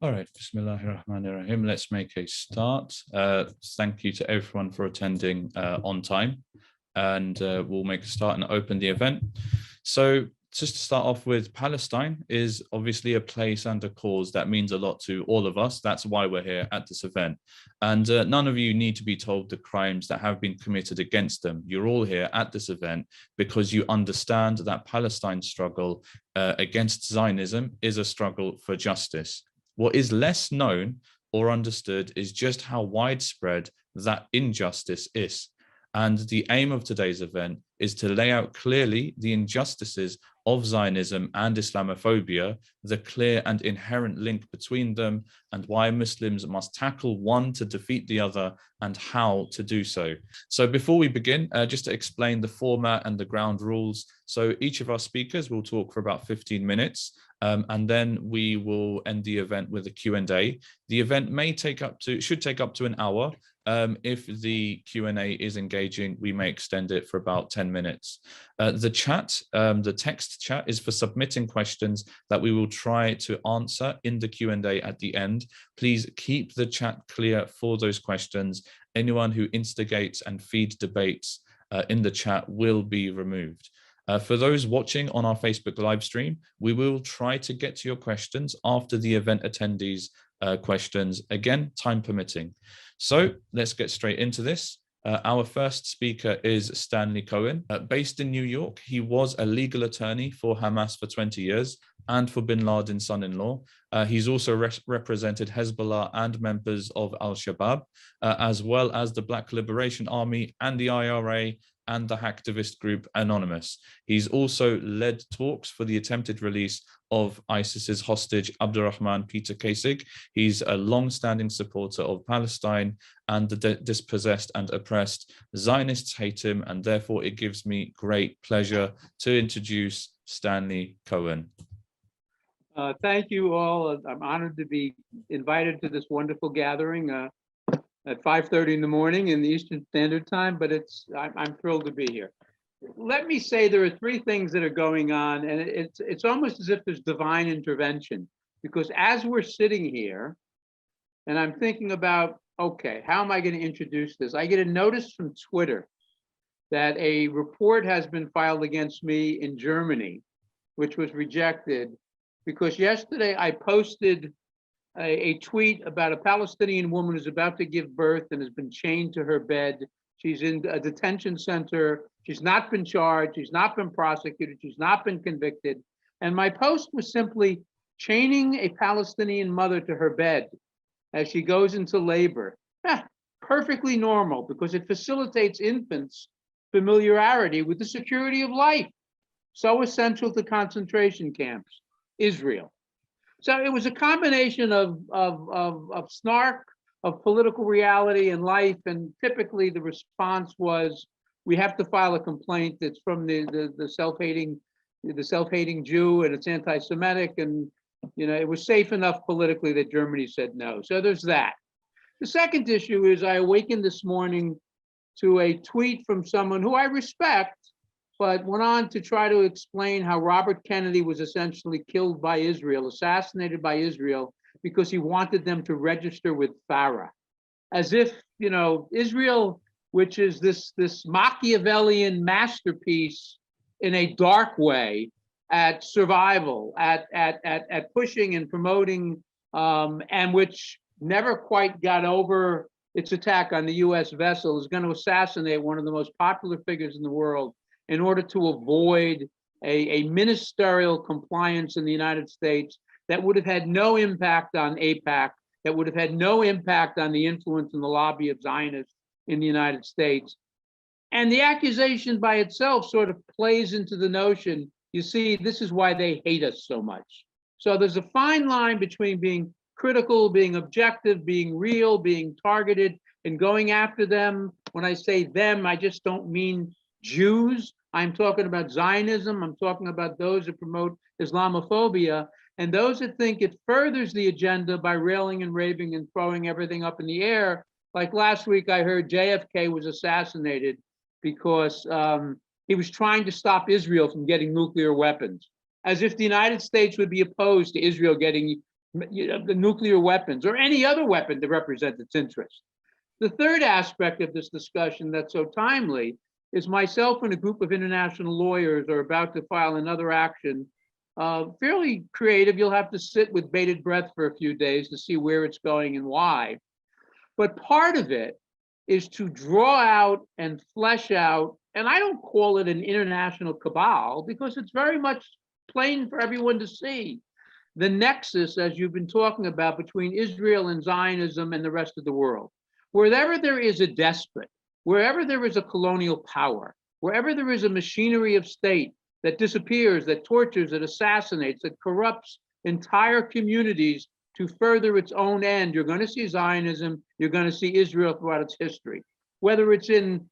All right, Bismillahirrahmanirrahim. Let's make a start. Thank you to everyone for attending on time. And we'll make a start and open the event. So just to start off with, Palestine is obviously a place and a cause that means a lot to all of us. That's why we're here at this event. And none of you need to be told the crimes that have been committed against them. You're all here at this event because you understand that Palestine's struggle against Zionism is a struggle for justice. What is less known or understood is just how widespread that injustice is. And the aim of today's event is to lay out clearly the injustices of Zionism and Islamophobia, the clear and inherent link between them, and why Muslims must tackle one to defeat the other and how to do so. So before we begin, just to explain the format and the ground rules. So each of our speakers will talk for about 15 minutes. And then we will end the event with a Q&A. The event should take up to an hour. If the Q&A is engaging, we may extend it for about 10 minutes. The chat, the text chat, is for submitting questions that we will try to answer in the Q&A at the end. Please keep the chat clear for those questions. Anyone who instigates and feeds debates in the chat will be removed. For those watching on our Facebook live stream, we will try to get to your questions after the event attendees' questions, again, time permitting. So let's get straight into this. Our first speaker is Stanley Cohen. Based in New York, he was a legal attorney for Hamas for 20 years and for bin Laden's son-in-law. He's also represented Hezbollah and members of Al-Shabaab, as well as the Black Liberation Army and the IRA, and the hacktivist group Anonymous. He's also led talks for the attempted release of ISIS's hostage Abdurrahman Peter Kasich. He's a long-standing supporter of Palestine and the dispossessed and oppressed. Zionists hate him, and therefore it gives me great pleasure to introduce Stanley Cohen. Thank you all. I'm honored to be invited to this wonderful gathering at 5:30 in the morning in the Eastern Standard Time, but I'm thrilled to be here. Let me say there are three things that are going on, and it's almost as if there's divine intervention, because as we're sitting here, and I'm thinking about, okay, how am I going to introduce this? I get a notice from Twitter that a report has been filed against me in Germany, which was rejected, because yesterday I posted a tweet about a Palestinian woman who's about to give birth and has been chained to her bed. She's in a detention center. She's not been charged. She's not been prosecuted. She's not been convicted. And my post was simply chaining a Palestinian mother to her bed as she goes into labor. Perfectly normal, because it facilitates infants' familiarity with the security of life, so essential to concentration camps, Israel. So it was a combination of snark, of political reality and life, and typically the response was, we have to file a complaint that's from the self-hating Jew, and it's anti-Semitic, and it was safe enough politically that Germany said no. So there's that. The second issue is I awakened this morning to a tweet from someone who I respect, but went on to try to explain how Robert Kennedy was essentially killed by Israel, assassinated by Israel, because he wanted them to register with FARA. As if, Israel, which is this Machiavellian masterpiece in a dark way at survival, at pushing and promoting, and which never quite got over its attack on the US vessel, is going to assassinate one of the most popular figures in the world in order to avoid a ministerial compliance in the United States that would have had no impact on AIPAC, that would have had no impact on the influence and the lobby of Zionists in the United States. And the accusation by itself sort of plays into the notion, you see, this is why they hate us so much. So there's a fine line between being critical, being objective, being real, being targeted, and going after them. When I say them, I just don't mean Jews. I'm talking about Zionism. I'm talking about those that promote Islamophobia, and those that think it furthers the agenda by railing and raving and throwing everything up in the air. Like last week, I heard JFK was assassinated because he was trying to stop Israel from getting nuclear weapons, as if the United States would be opposed to Israel getting the nuclear weapons or any other weapon to represent its interest. The third aspect of this discussion that's so timely is myself and a group of international lawyers are about to file another action, fairly creative. You'll have to sit with bated breath for a few days to see where it's going and why. But part of it is to draw out and flesh out, and I don't call it an international cabal because it's very much plain for everyone to see, the nexus, as you've been talking about, between Israel and Zionism and the rest of the world. Wherever there is a despot, wherever there is a colonial power, wherever there is a machinery of state that disappears, that tortures, that assassinates, that corrupts entire communities to further its own end, you're going to see Zionism, you're going to see Israel throughout its history. Whether it's in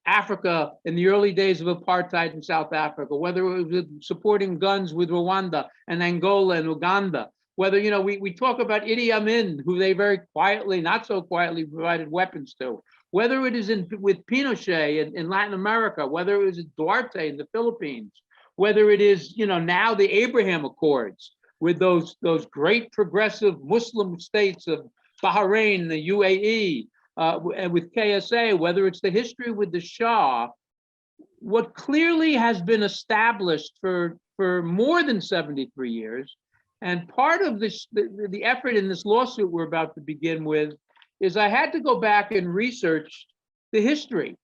Africa in the early days of apartheid in South Africa, whether it was supporting guns with Rwanda and Angola and Uganda, whether, we talk about Idi Amin, who they very quietly, not so quietly, provided weapons to, whether it is with Pinochet in Latin America, whether it was Duarte in the Philippines, whether it is, now the Abraham Accords with those great progressive Muslim states of Bahrain, the UAE, and with KSA, whether it's the history with the Shah, what clearly has been established for more than 73 years, and part of this, the effort in this lawsuit we're about to begin with, is I had to go back and research the history,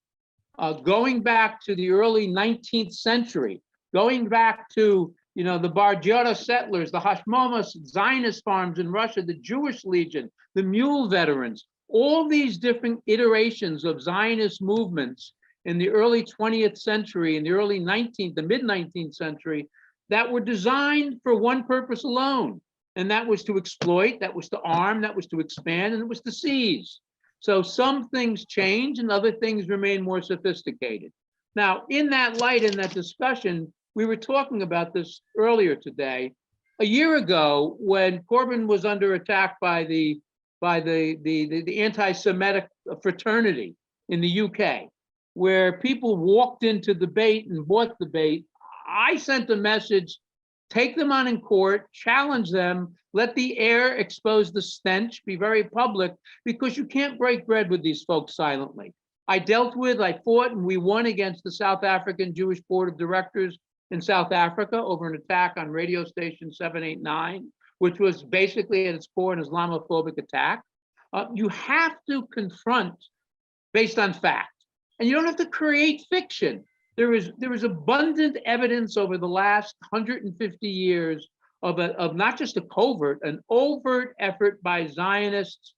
going back to the early 19th century, going back to the Bar Jara settlers, the Hashmonas Zionist farms in Russia, the Jewish Legion, the Mule veterans, all these different iterations of Zionist movements in the early 20th century, in the early 19th, the mid 19th century, that were designed for one purpose alone. And that was to exploit, that was to arm, that was to expand, and it was to seize. So some things change and other things remain more sophisticated. Now, in that light, in that discussion, we were talking about this earlier today. A year ago, when Corbyn was under attack by the anti-Semitic fraternity in the UK, where people walked into debate and bought debate, I sent a message, take them on in court, challenge them, let the air expose the stench, be very public, because you can't break bread with these folks silently. I fought, and we won against the South African Jewish Board of Directors in South Africa over an attack on radio station 789, which was basically at its core an Islamophobic attack. You have to confront based on fact, and you don't have to create fiction. There is abundant evidence over the last 150 years of not just a covert, an overt effort by Zionists.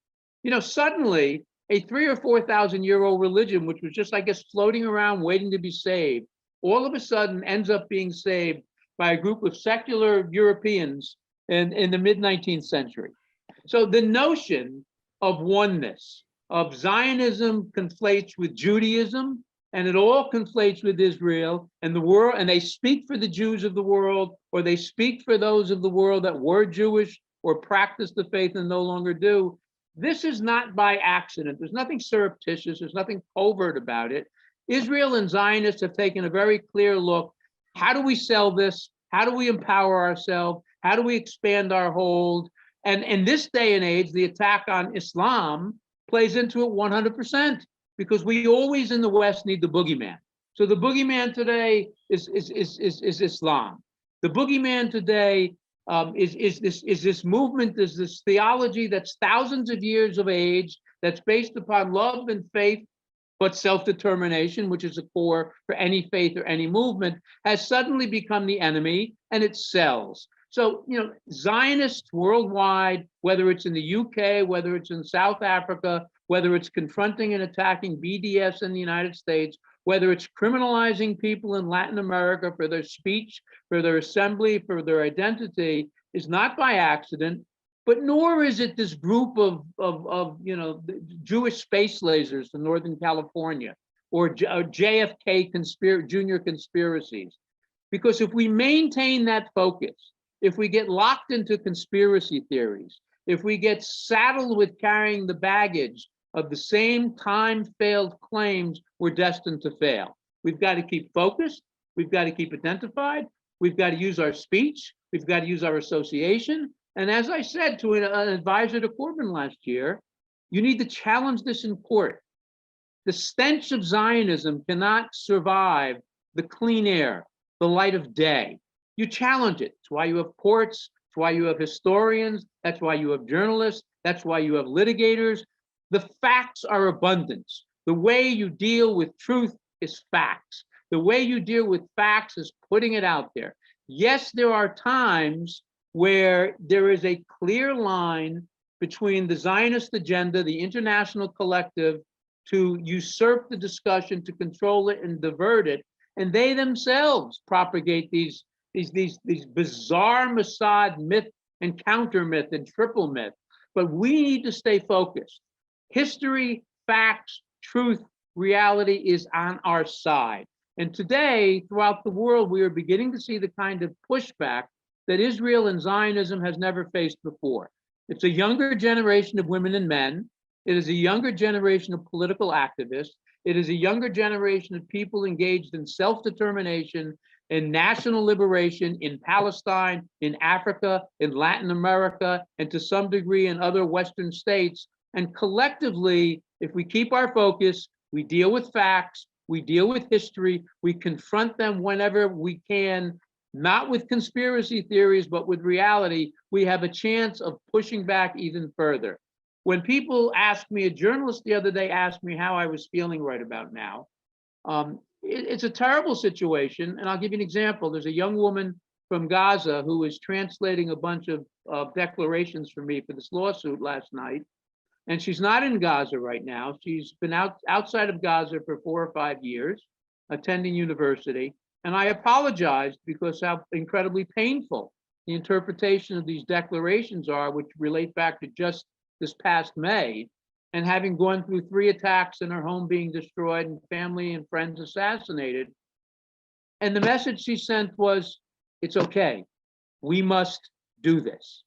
Suddenly a 3,000 or 4,000 year old religion, which was just, I guess, floating around waiting to be saved, all of a sudden ends up being saved by a group of secular Europeans in the mid 19th century. So the notion of oneness, of Zionism conflates with Judaism, and it all conflates with Israel and the world, and they speak for the Jews of the world, or they speak for those of the world that were Jewish or practice the faith and no longer do. This is not by accident. There's nothing surreptitious. There's nothing covert about it. Israel and Zionists have taken a very clear look. How do we sell this? How do we empower ourselves? How do we expand our hold? And in this day and age, the attack on Islam plays into it 100%, because we always in the West need the boogeyman. So the boogeyman today is Islam. The boogeyman today is this movement, is this theology that's thousands of years of age, that's based upon love and faith, but self-determination, which is a core for any faith or any movement, has suddenly become the enemy, and it sells. So, Zionists worldwide, whether it's in the UK, whether it's in South Africa, whether it's confronting and attacking BDS in the United States, whether it's criminalizing people in Latin America for their speech, for their assembly, for their identity, is not by accident, but nor is it this group of Jewish space lasers from Northern California or JFK junior conspiracies. Because if we maintain that focus, if we get locked into conspiracy theories, if we get saddled with carrying the baggage of the same time-failed claims, we're destined to fail. We've got to keep focused. We've got to keep identified. We've got to use our speech. We've got to use our association. And as I said to an advisor to Corbyn last year, you need to challenge this in court. The stench of Zionism cannot survive the clean air, the light of day. You challenge it. That's why you have courts. That's why you have historians. That's why you have journalists. That's why you have litigators. The facts are abundant. The way you deal with truth is facts. The way you deal with facts is putting it out there. Yes, there are times where there is a clear line between the Zionist agenda, the international collective, to usurp the discussion, to control it and divert it, and they themselves propagate these bizarre Mossad myth and counter myth and triple myth. But we need to stay focused. History, facts, truth, reality is on our side. And today, throughout the world, we are beginning to see the kind of pushback that Israel and Zionism has never faced before. It's a younger generation of women and men. It is a younger generation of political activists. It is a younger generation of people engaged in self-determination, in national liberation, in Palestine, in Africa, in Latin America, and to some degree in other Western states. And collectively, if we keep our focus, we deal with facts, we deal with history, we confront them whenever we can, not with conspiracy theories, but with reality, we have a chance of pushing back even further. When people ask me, a journalist the other day asked me how I was feeling right about now. It's a terrible situation, and I'll give you an example. There's a young woman from Gaza who was translating a bunch of declarations for me for this lawsuit last night, and she's not in Gaza right now. She's been outside of Gaza for 4 or 5 years, attending university, and I apologized because how incredibly painful the interpretation of these declarations are, which relate back to just this past May, and having gone through 3 attacks and her home being destroyed and family and friends assassinated. And the message she sent was, it's okay, we must do this.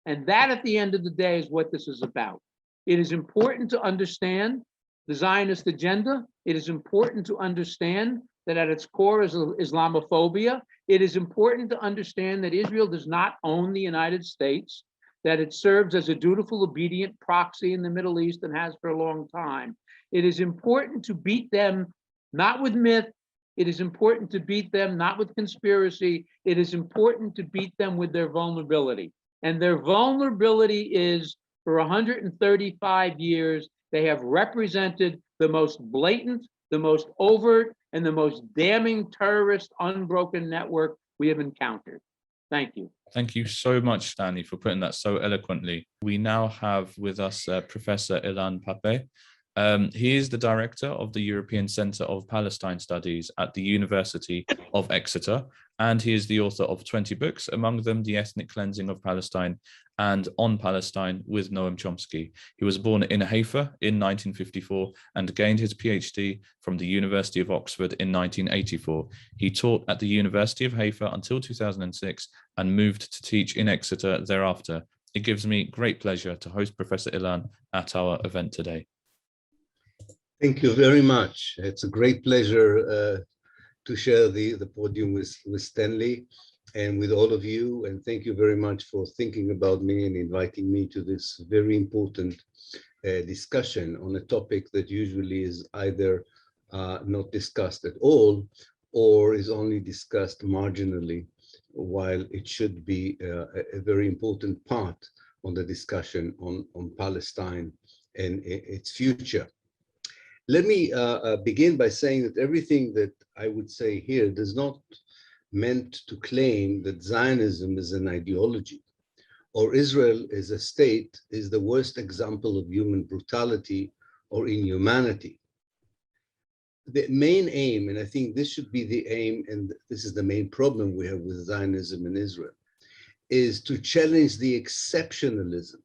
And that at the end of the day is what this is about. It is important to understand the Zionist agenda. It is important to understand that at its core is Islamophobia. It is important to understand that Israel does not own the United States, that it serves as a dutiful, obedient proxy in the Middle East and has for a long time. It is important to beat them, not with myth. It is important to beat them, not with conspiracy. It is important to beat them with their vulnerability. And their vulnerability is, for 135 years, they have represented the most blatant, the most overt, and the most damning terrorist unbroken network we have encountered. Thank you. Thank you so much, Stanley, for putting that so eloquently. We now have with us Professor Ilan Pappe. He is the director of the European Centre of Palestine Studies at the University of Exeter, and he is the author of 20 books, among them The Ethnic Cleansing of Palestine and On Palestine with Noam Chomsky. He was born in Haifa in 1954 and gained his PhD from the University of Oxford in 1984. He taught at the University of Haifa until 2006 and moved to teach in Exeter thereafter. It gives me great pleasure to host Professor Ilan at our event today. Thank you very much. It's a great pleasure to share the podium with Stanley and with all of you. And thank you very much for thinking about me and inviting me to this very important discussion on a topic that usually is either not discussed at all or is only discussed marginally, while it should be a very important part on the discussion on Palestine and its future. Let me begin by saying that everything that I would say here does not meant to claim that Zionism is an ideology or Israel as a state is the worst example of human brutality or inhumanity. The main aim, and I think this should be the aim, and this is the main problem we have with Zionism in Israel, is to challenge the exceptionalism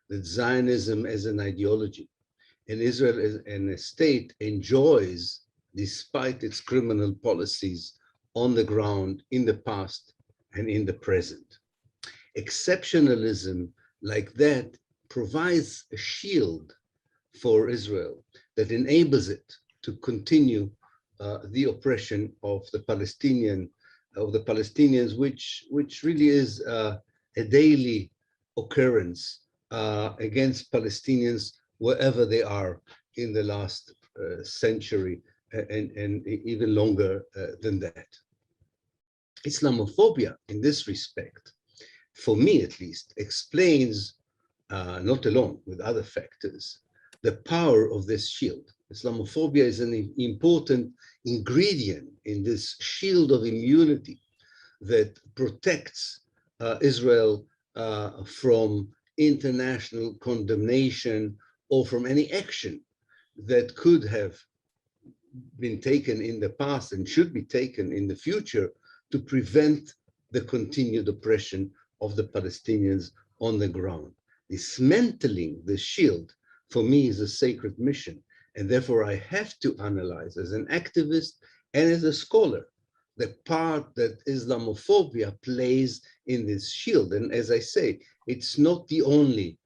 that Zionism as an ideology and Israel as a state enjoys despite its criminal policies on the ground in the past and in the present. Exceptionalism like that provides a shield for Israel that enables it to continue the oppression of the Palestinians, which really is a daily occurrence against Palestinians wherever they are in the last century and even longer than that. Islamophobia, in this respect, for me at least, explains, not alone with other factors, the power of this shield. Islamophobia is an important ingredient in this shield of immunity that protects Israel from international condemnation or from any action that could have been taken in the past and should be taken in the future to prevent the continued oppression of the Palestinians on the ground. Dismantling the shield, for me, is a sacred mission. And therefore, I have to analyze as an activist and as a scholar the part that Islamophobia plays in this shield. And as I say, it's not the only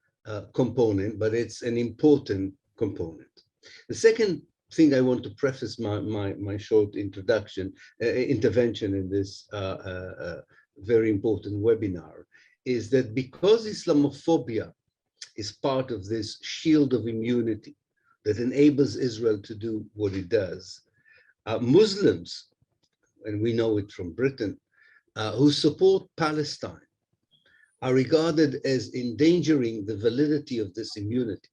component, but it's an important component. The second thing I want to preface my short intervention in this very important webinar is that because Islamophobia is part of this shield of immunity that enables Israel to do what it does, Muslims, and we know it from Britain, who support Palestine are regarded as endangering the validity of this immunity.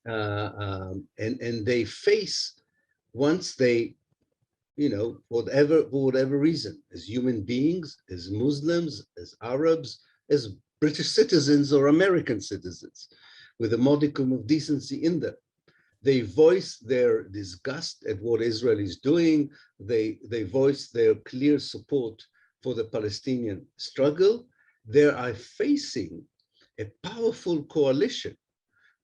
And they face, once they, for whatever reason, as human beings, as Muslims, as Arabs, as British citizens or American citizens, with a modicum of decency in them, they voice their disgust at what Israel is doing. They voice their clear support for the Palestinian struggle. They are facing a powerful coalition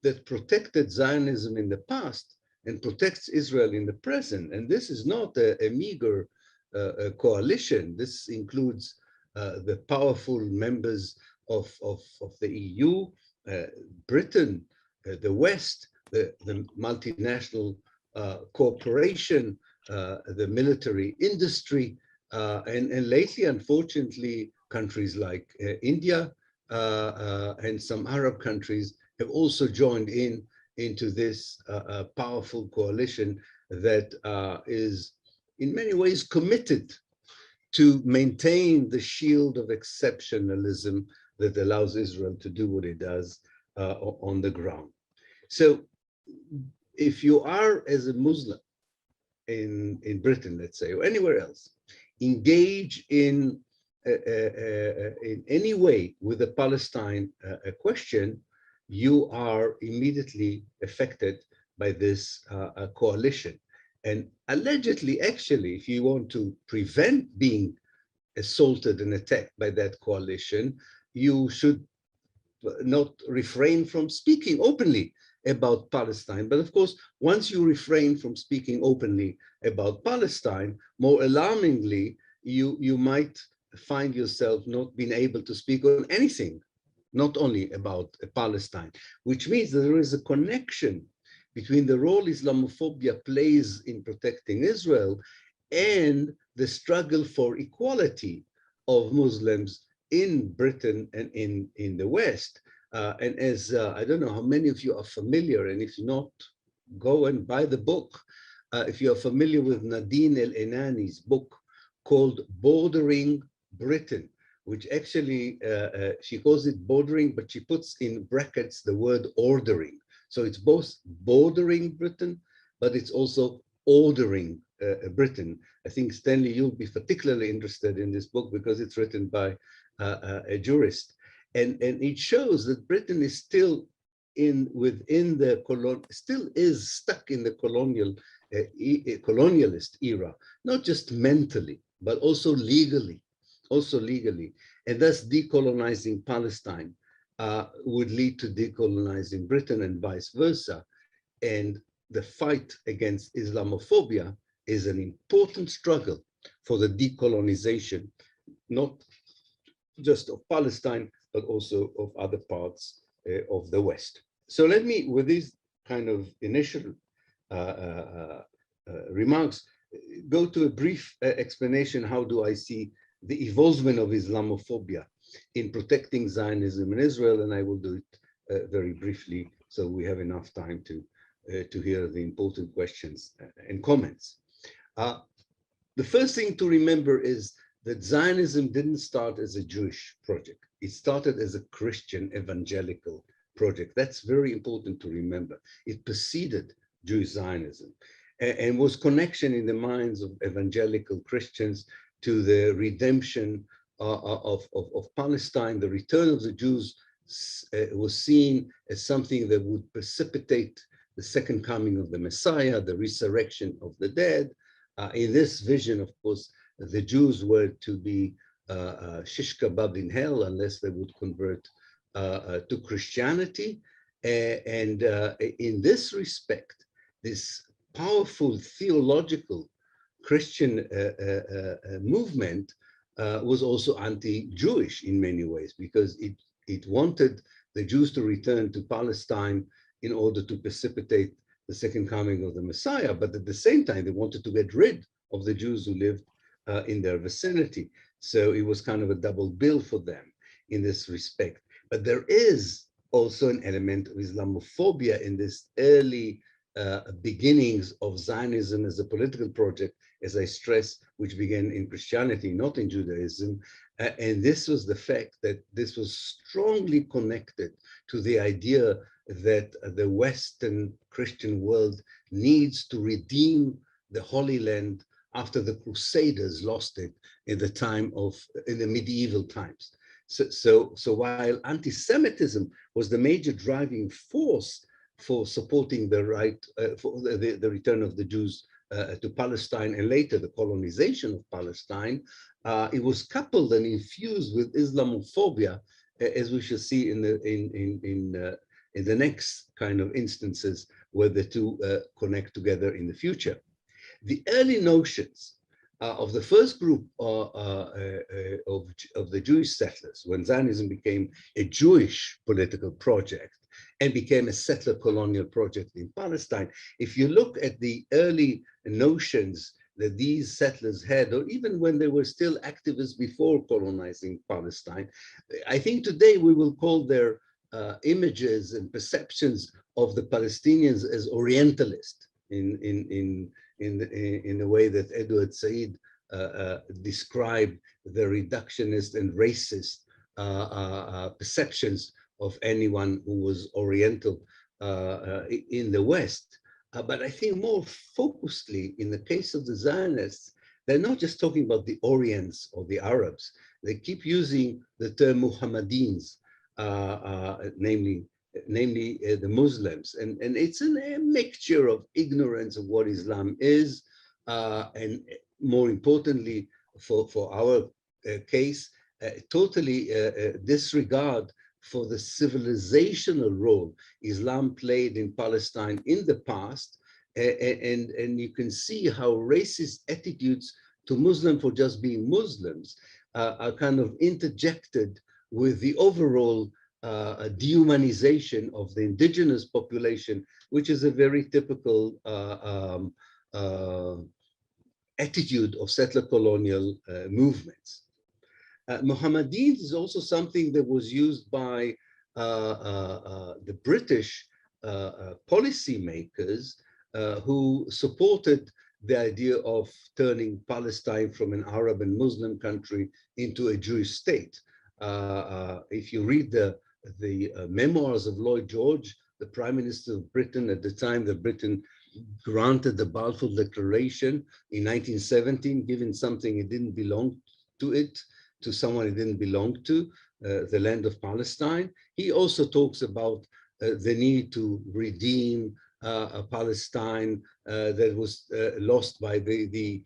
that protected Zionism in the past and protects Israel in the present. And this is not a meager coalition. This includes the powerful members of the EU, Britain, the West, the multinational corporation, the military industry, and lately, unfortunately, countries like India and some Arab countries have also joined into this powerful coalition that is in many ways committed to maintain the shield of exceptionalism that allows Israel to do what it does on the ground. So if you are, as a Muslim in Britain, let's say, or anywhere else, engage in any way with the Palestine question, you are immediately affected by this coalition. And allegedly, actually, if you want to prevent being assaulted and attacked by that coalition, you should not refrain from speaking openly about Palestine. But of course, once you refrain from speaking openly about Palestine, more alarmingly, you might find yourself not being able to speak on anything, not only about Palestine, which means that there is a connection between the role Islamophobia plays in protecting Israel and the struggle for equality of Muslims in Britain and in the West. And as I don't know how many of you are familiar, and if not, go and buy the book. If you are familiar with Nadine El-Enani's book called Bordering Britain, which actually, she calls it bordering, but she puts in brackets the word ordering. So it's both bordering Britain, but it's also ordering Britain. I think, Stanley, you'll be particularly interested in this book because it's written by a jurist. And it shows that Britain is still still is stuck in the colonialist era, not just mentally, but also legally. And thus decolonizing Palestine would lead to decolonizing Britain and vice versa. And the fight against Islamophobia is an important struggle for the decolonization, not just of Palestine, but also of other parts of the West. So let me, with these kind of initial remarks, go to a brief explanation. How do I see the evolvement of Islamophobia in protecting Zionism in Israel, and I will do it very briefly so we have enough time to hear the important questions and comments. The first thing to remember is that Zionism didn't start as a Jewish project. It started as a Christian evangelical project. That's very important to remember. It preceded Jewish Zionism and was connection in the minds of evangelical Christians to the redemption of Palestine. The return of the Jews was seen as something that would precipitate the second coming of the Messiah, the resurrection of the dead. In this vision, of course, the Jews were to be shish kebab in hell unless they would convert to Christianity. And in this respect, this powerful theological Christian movement was also anti-Jewish in many ways, because it wanted the Jews to return to Palestine in order to precipitate the second coming of the Messiah, but at the same time, they wanted to get rid of the Jews who lived in their vicinity. So it was kind of a double bill for them in this respect. But there is also an element of Islamophobia in this early beginnings of Zionism as a political project, as I stress, which began in Christianity, not in Judaism. And this was the fact that this was strongly connected to the idea that the Western Christian world needs to redeem the Holy Land after the Crusaders lost it in the medieval times. So while anti-Semitism was the major driving force for supporting the right, for the return of the Jews to Palestine and later the colonization of Palestine, it was coupled and infused with Islamophobia, as we shall see in the next kind of instances where the two connect together in the future. The early notions of the first group of the Jewish settlers, when Zionism became a Jewish political project and became a settler colonial project in Palestine, if you look at the early notions that these settlers had, or even when they were still activists before colonizing Palestine, I think today we will call their images and perceptions of the Palestinians as Orientalist in the way that Edward Said described the reductionist and racist perceptions of anyone who was Oriental in the West. But I think more focusedly, in the case of the Zionists, they're not just talking about the Orients or the Arabs. They keep using the term Muhammadins, namely the Muslims. And it's a mixture of ignorance of what Islam is, and more importantly, for our case, totally disregard for the civilizational role Islam played in Palestine in the past. And you can see how racist attitudes to Muslims for just being Muslims are kind of interjected with the overall dehumanization of the indigenous population, which is a very typical attitude of settler colonial movements. Mohammedans is also something that was used by the British policymakers who supported the idea of turning Palestine from an Arab and Muslim country into a Jewish state. If you read the memoirs of Lloyd George, the Prime Minister of Britain at the time that Britain granted the Balfour Declaration in 1917, giving something it didn't belong to someone it didn't belong to, the land of Palestine. He also talks about the need to redeem Palestine that was lost by the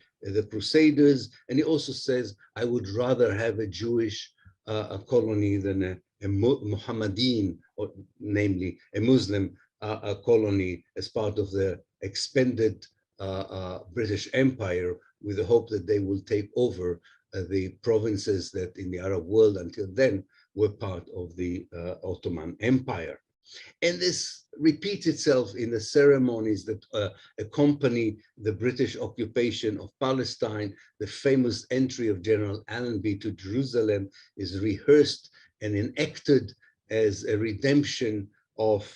Crusaders. And he also says, I would rather have a Jewish colony than a Mohammedan, or namely a Muslim colony as part of the expanded British Empire, with the hope that they will take over the provinces that in the Arab world until then were part of the Ottoman Empire. And this repeats itself in the ceremonies that accompany the British occupation of Palestine. The famous entry of General Allenby to Jerusalem is rehearsed and enacted as a redemption of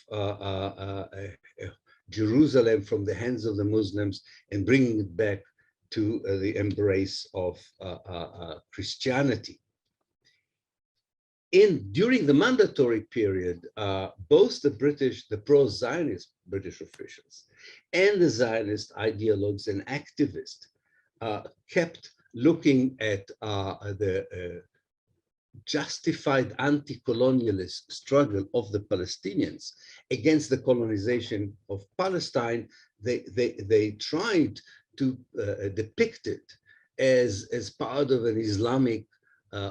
Jerusalem from the hands of the Muslims and bringing it back to the embrace of Christianity. During the mandatory period, both the pro-Zionist British officials and the Zionist ideologues and activists kept looking at the justified anti-colonialist struggle of the Palestinians against the colonization of Palestine. They tried to depict it as part of an Islamic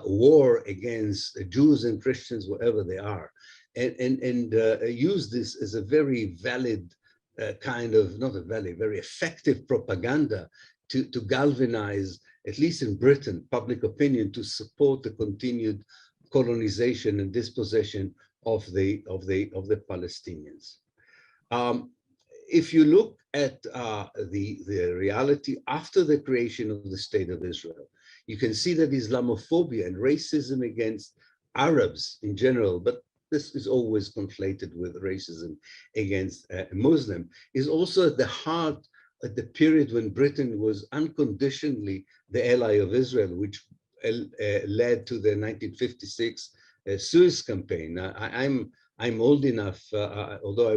war against Jews and Christians, wherever they are, and use this as a very valid very effective propaganda to galvanize, at least in Britain, public opinion to support the continued colonization and dispossession of the Palestinians. If you look at the reality after the creation of the State of Israel, you can see that Islamophobia and racism against Arabs in general, but this is always conflated with racism against Muslim, is also at the heart at the period when Britain was unconditionally the ally of Israel, which led to the 1956 Suez campaign. I'm old enough, although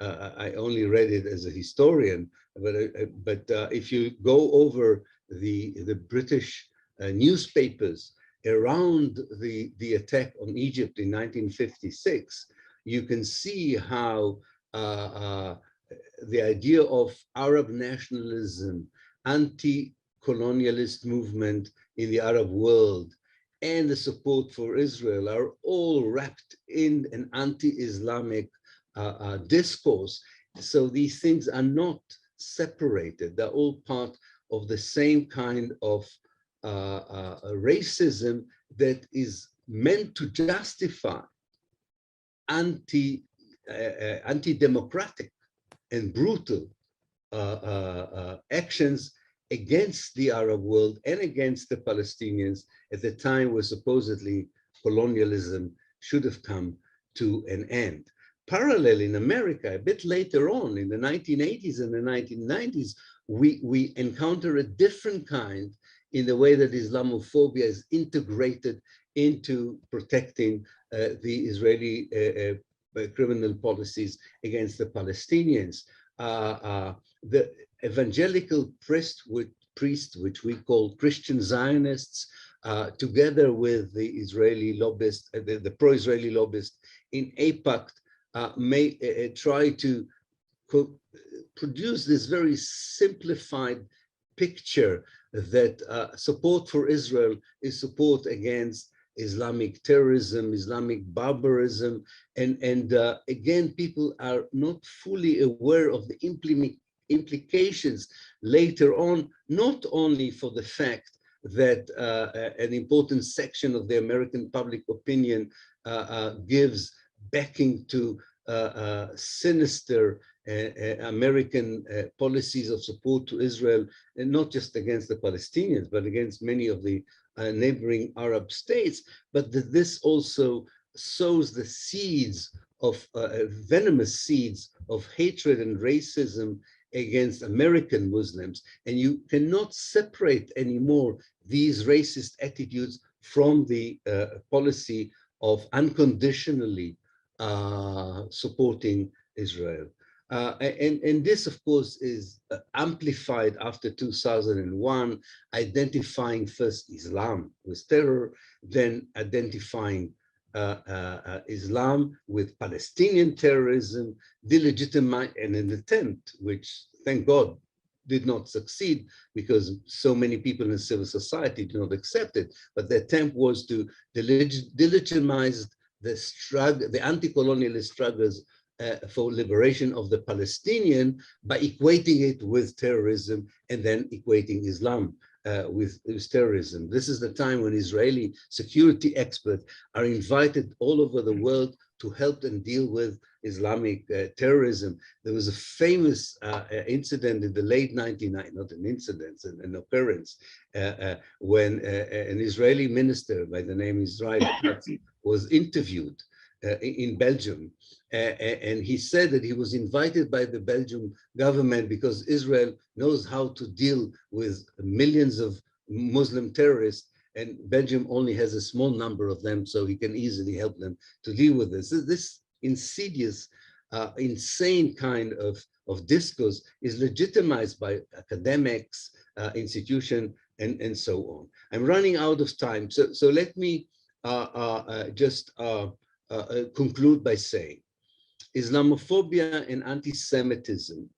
I only read it as a historian, but if you go over the British newspapers around the attack on Egypt in 1956, you can see how the idea of Arab nationalism, anti-colonialist movement in the Arab world, and the support for Israel are all wrapped in an anti-Islamic discourse. So these things are not separated. They're all part of the same kind of racism that is meant to justify anti-democratic and brutal actions against the Arab world and against the Palestinians at the time where supposedly colonialism should have come to an end. Parallel in America, a bit later on in the 1980s and the 1990s, we encounter a different kind in the way that Islamophobia is integrated into protecting the Israeli criminal policies against the Palestinians. The evangelical priests, which we call Christian Zionists, together with the Israeli lobbyists, the pro-Israeli lobbyists in AIPAC, may try to produce this very simplified picture that support for Israel is support against Islamic terrorism, Islamic barbarism, and again, people are not fully aware of the implications later on, not only for the fact that an important section of the American public opinion gives backing to sinister American policies of support to Israel, and not just against the Palestinians, but against many of the neighboring Arab states, but that this also sows the seeds of venomous seeds of hatred and racism against American Muslims. And you cannot separate anymore these racist attitudes from the policy of unconditionally supporting Israel. And this, of course, is amplified after 2001, identifying first Islam with terror, then identifying Islam with Palestinian terrorism, delegitimize, and an attempt, which, thank God, did not succeed because so many people in civil society did not accept it. But the attempt was to delegitimize the struggle, the anti-colonialist struggles for liberation of the Palestinian by equating it with terrorism and then equating Islam with terrorism. This is the time when Israeli security experts are invited all over the world to help them deal with Islamic terrorism. There was a famous incident in the late 1990s, not an incident, an occurrence, when an Israeli minister by the name Israel Katz was interviewed in Belgium. And he said that he was invited by the Belgian government because Israel knows how to deal with millions of Muslim terrorists, and Belgium only has a small number of them, so he can easily help them to deal with this. This insidious, insane kind of discourse is legitimized by academics, institution, and so on. I'm running out of time, so let me just conclude by saying Islamophobia and anti-Semitism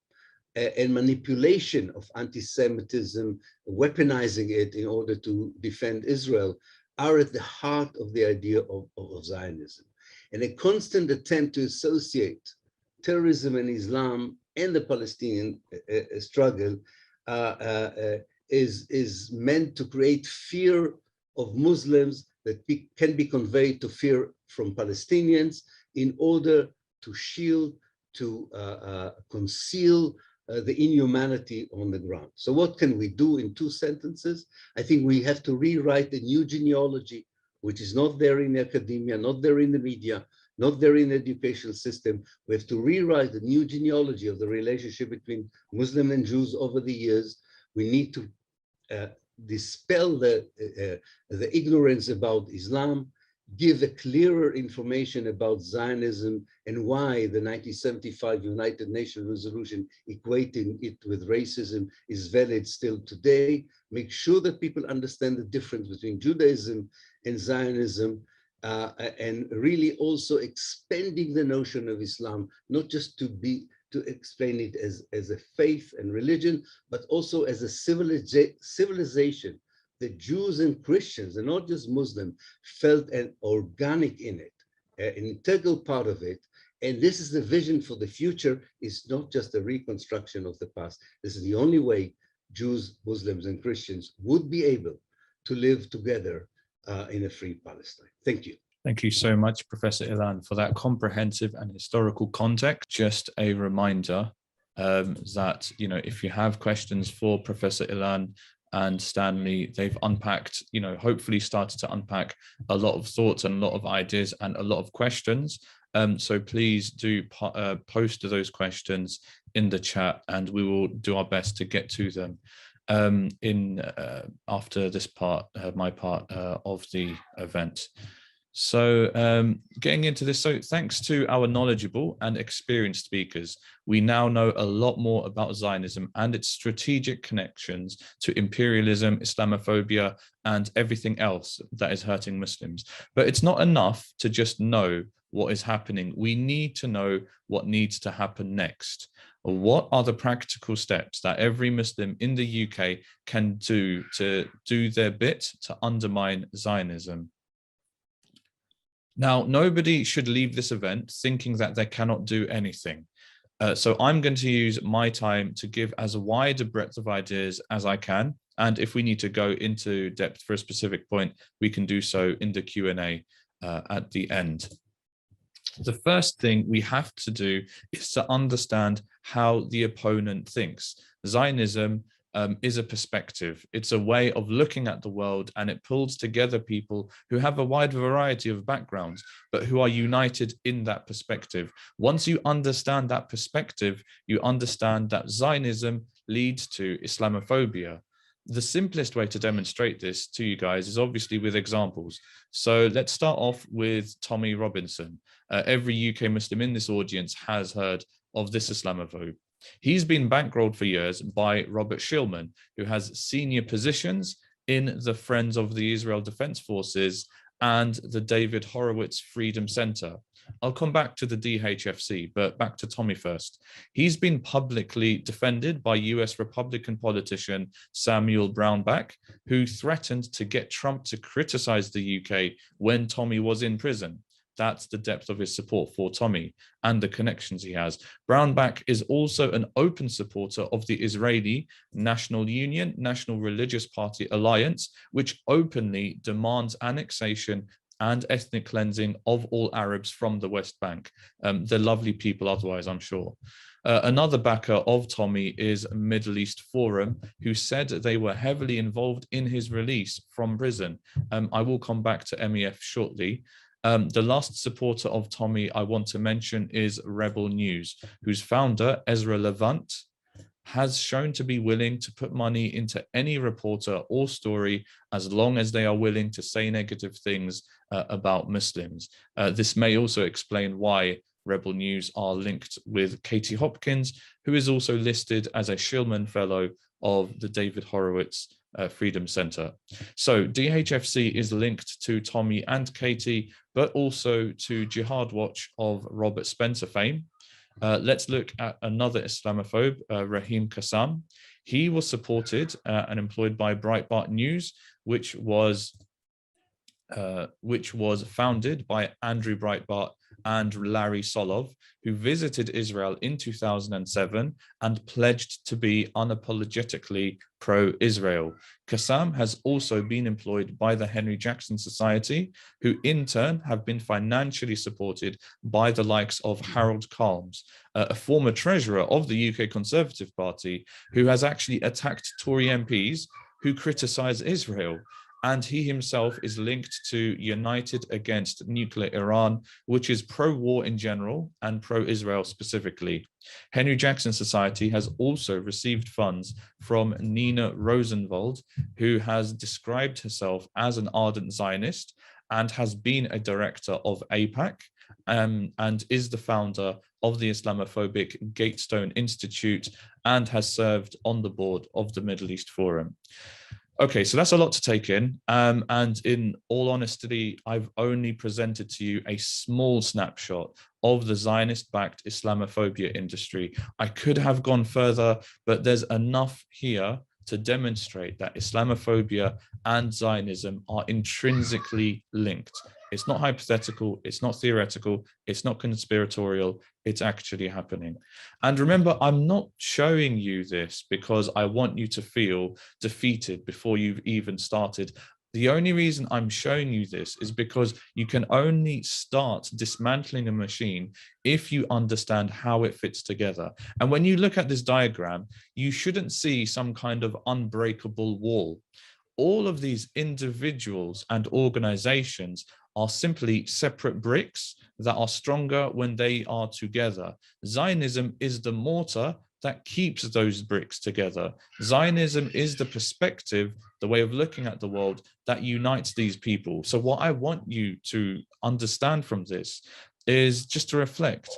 and manipulation of anti-Semitism, weaponizing it in order to defend Israel, are at the heart of the idea of Zionism. And a constant attempt to associate terrorism and Islam and the Palestinian struggle is meant to create fear of Muslims that can be conveyed to fear from Palestinians in order to shield, to conceal the inhumanity on the ground. So what can we do in 2 sentences? I think we have to rewrite a new genealogy, which is not there in academia, not there in the media, not there in the educational system. We have to rewrite the new genealogy of the relationship between Muslim and Jews over the years. We need to dispel the ignorance about Islam, give a clearer information about Zionism and why the 1975 United Nations resolution equating it with racism is valid still today. Make sure that people understand the difference between Judaism and Zionism, and really also expanding the notion of Islam, not just to explain it as a faith and religion, but also as a civilization. The Jews and Christians, and not just Muslim, felt an organic in it, an integral part of it. And this is the vision for the future. It's not just a reconstruction of the past. This is the only way Jews, Muslims, and Christians would be able to live together in a free Palestine. Thank you. Thank you so much, Professor Ilan, for that comprehensive and historical context. Just a reminder that, if you have questions for Professor Ilan and Stanley, they've unpacked, hopefully started to unpack a lot of thoughts and a lot of ideas and a lot of questions. So please do post those questions in the chat, and we will do our best to get to them after this part, my part of the event. So getting into this, so thanks to our knowledgeable and experienced speakers, we now know a lot more about Zionism and its strategic connections to imperialism, Islamophobia, and everything else that is hurting Muslims. But it's not enough to just know what is happening. We need to know what needs to happen next. What are the practical steps that every Muslim in the UK can do to do their bit to undermine Zionism? Now, nobody should leave this event thinking that they cannot do anything. So I'm going to use my time to give as wide a breadth of ideas as I can. And if we need to go into depth for a specific point, we can do so in the Q&A at the end. The first thing we have to do is to understand how the opponent thinks. Zionism is a perspective. It's a way of looking at the world, and it pulls together people who have a wide variety of backgrounds, but who are united in that perspective. Once you understand that perspective, you understand that Zionism leads to Islamophobia. The simplest way to demonstrate this to you guys is obviously with examples. So let's start off with Tommy Robinson. Every UK Muslim in this audience has heard of this Islamophobe. He's been bankrolled for years by Robert Shillman, who has senior positions in the Friends of the Israel Defense Forces and the David Horowitz Freedom Center. I'll come back to the DHFC, but back to Tommy first. He's been publicly defended by US Republican politician Samuel Brownback, who threatened to get Trump to criticize the UK when Tommy was in prison. That's the depth of his support for Tommy and the connections he has. Brownback is also an open supporter of the Israeli National Union, National Religious Party Alliance, which openly demands annexation and ethnic cleansing of all Arabs from the West Bank. They're lovely people otherwise, I'm sure. Another backer of Tommy is Middle East Forum, who said they were heavily involved in his release from prison. I will come back to MEF shortly. The last supporter of Tommy I want to mention is Rebel News, whose founder, Ezra Levant, has shown to be willing to put money into any reporter or story as long as they are willing to say negative things about Muslims. This may also explain why Rebel News are linked with Katie Hopkins, who is also listed as a Shillman Fellow of the David Horowitz Freedom Center. So DHFC is linked to Tommy and Katie, but also to Jihad Watch of Robert Spencer fame. Let's look at another Islamophobe, Raheem Kassam. He was supported and employed by Breitbart News, which was founded by Andrew Breitbart and Larry Solov, who visited Israel in 2007 and pledged to be unapologetically pro-Israel. Kassam has also been employed by the Henry Jackson Society, who in turn have been financially supported by the likes of Harold Calmes, a former treasurer of the UK Conservative Party, who has actually attacked Tory MPs who criticize Israel. And he himself is linked to United Against Nuclear Iran, which is pro-war in general and pro-Israel specifically. Henry Jackson Society has also received funds from Nina Rosenwald, who has described herself as an ardent Zionist and has been a director of AIPAC, and is the founder of the Islamophobic Gatestone Institute and has served on the board of the Middle East Forum. Okay, so that's a lot to take in. And in all honesty, I've only presented to you a small snapshot of the Zionist-backed Islamophobia industry. I could have gone further, but there's enough here to demonstrate that Islamophobia and Zionism are intrinsically linked. It's not hypothetical, it's not theoretical, it's not conspiratorial, it's actually happening. And remember, I'm not showing you this because I want you to feel defeated before you've even started. The only reason I'm showing you this is because you can only start dismantling a machine if you understand how it fits together. And when you look at this diagram, you shouldn't see some kind of unbreakable wall. All of these individuals and organizations are simply separate bricks that are stronger when they are together. Zionism is the mortar that keeps those bricks together. Zionism is the perspective, the way of looking at the world that unites these people. So what I want you to understand from this is just to reflect.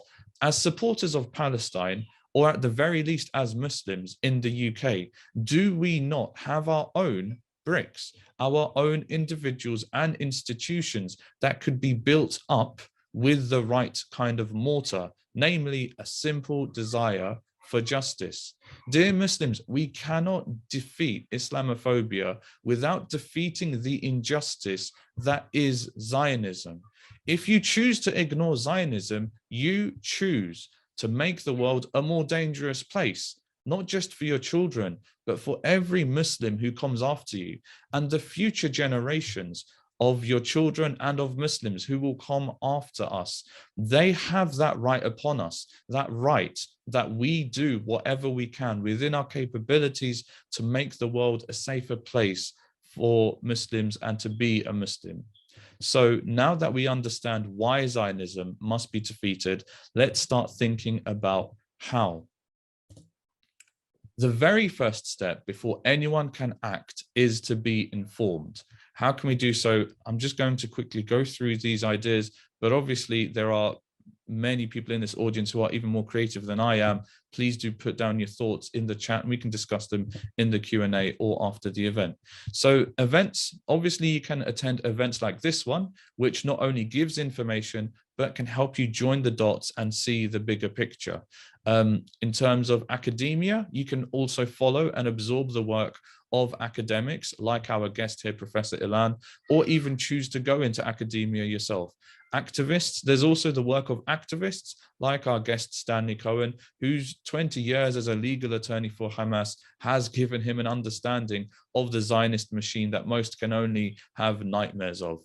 As supporters of Palestine, or at the very least as Muslims in the UK, do we not have our own bricks, our own individuals and institutions that could be built up with the right kind of mortar, namely a simple desire for justice? Dear Muslims, we cannot defeat Islamophobia without defeating the injustice that is Zionism. If you choose to ignore Zionism, you choose to make the world a more dangerous place, not just for your children, but for every Muslim who comes after you and the future generations of your children and of Muslims who will come after us. They have that right upon us, that right that we do whatever we can within our capabilities to make the world a safer place for Muslims and to be a Muslim. So now that we understand why Zionism must be defeated, let's start thinking about how. The very first step before anyone can act is to be informed. How can we do so? I'm just going to quickly go through these ideas, but obviously there are many people in this audience who are even more creative than I am. Please do put down your thoughts in the chat and we can discuss them in the Q&A or after the event. So events, obviously you can attend events like this one, which not only gives information, but can help you join the dots and see the bigger picture. In terms of academia, you can also follow and absorb the work of academics like our guest here, Professor Ilan, or even choose to go into academia yourself. Activists, there's also the work of activists like our guest Stanley Cohen, whose 20 years as a legal attorney for Hamas has given him an understanding of the Zionist machine that most can only have nightmares of.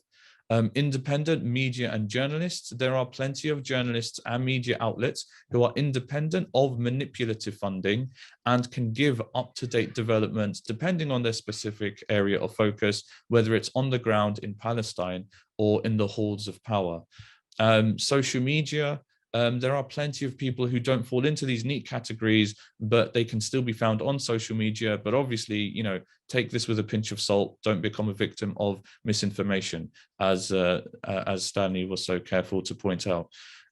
Independent media and journalists. There are plenty of journalists and media outlets who are independent of manipulative funding and can give up-to-date developments depending on their specific area of focus, whether it's on the ground in Palestine or in the halls of power. Social media, there are plenty of people who don't fall into these neat categories, but they can still be found on social media. But obviously, you know, take this with a pinch of salt. Don't become a victim of misinformation, as Stanley was so careful to point out.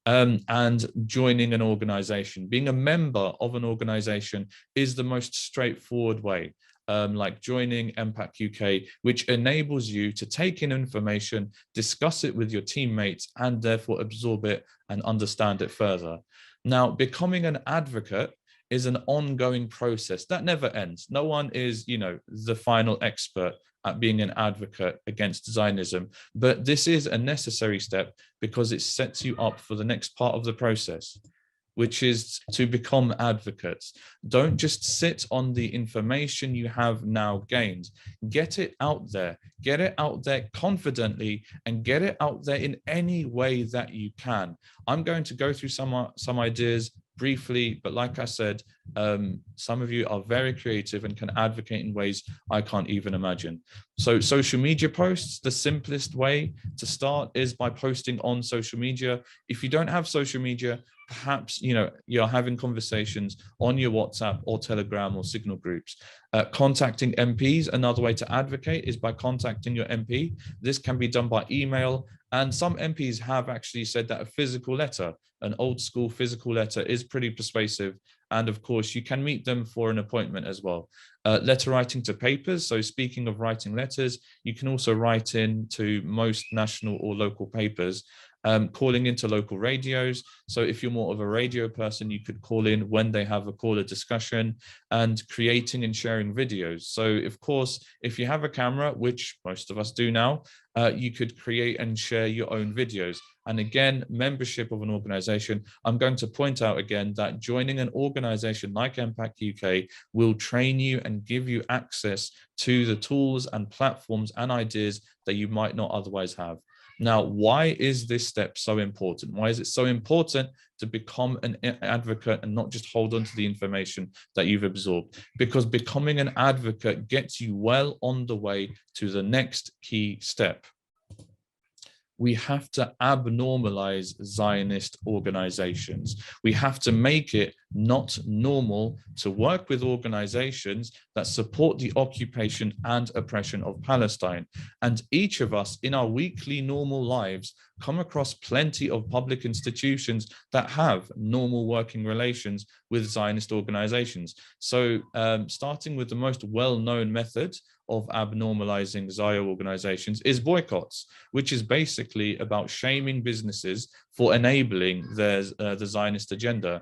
And joining an organization, being a member of an organization is the most straightforward way. Like joining MPACUK, which enables you to take in information, discuss it with your teammates, and therefore absorb it and understand it further. Now, becoming an advocate is an ongoing process that never ends. No one is, you know, the final expert at being an advocate against Zionism, but this is a necessary step because it sets you up for the next part of the process, which is to become advocates. Don't just sit on the information you have now gained. Get it out there. Get it out there confidently and get it out there in any way that you can. I'm going to go through some ideas briefly, but like I said, some of you are very creative and can advocate in ways I can't even imagine. So social media posts, the simplest way to start is by posting on social media. If you don't have social media, perhaps, you know, you're having conversations on your WhatsApp or Telegram or Signal groups. Contacting MPs, another way to advocate is by contacting your MP. This can be done by email. And some MPs have actually said that a physical letter, an old school physical letter, is pretty persuasive. And of course, you can meet them for an appointment as well. Letter writing to papers. So speaking of writing letters, you can also write in to most national or local papers. Calling into local radios. So if you're more of a radio person, you could call in when they have a caller discussion, and creating and sharing videos. So of course, if you have a camera, which most of us do now, you could create and share your own videos. And again, membership of an organization, I'm going to point out again that joining an organization like MPACUK will train you and give you access to the tools and platforms and ideas that you might not otherwise have. Now, why is this step so important? Why is it so important to become an advocate and not just hold on to the information that you've absorbed? Because becoming an advocate gets you well on the way to the next key step. We have to abnormalize Zionist organizations. We have to make it not normal to work with organizations that support the occupation and oppression of Palestine. And each of us in our weekly normal lives come across plenty of public institutions that have normal working relations with Zionist organizations. So starting with the most well-known method of abnormalizing Zio organizations is boycotts, which is basically about shaming businesses for enabling the Zionist agenda.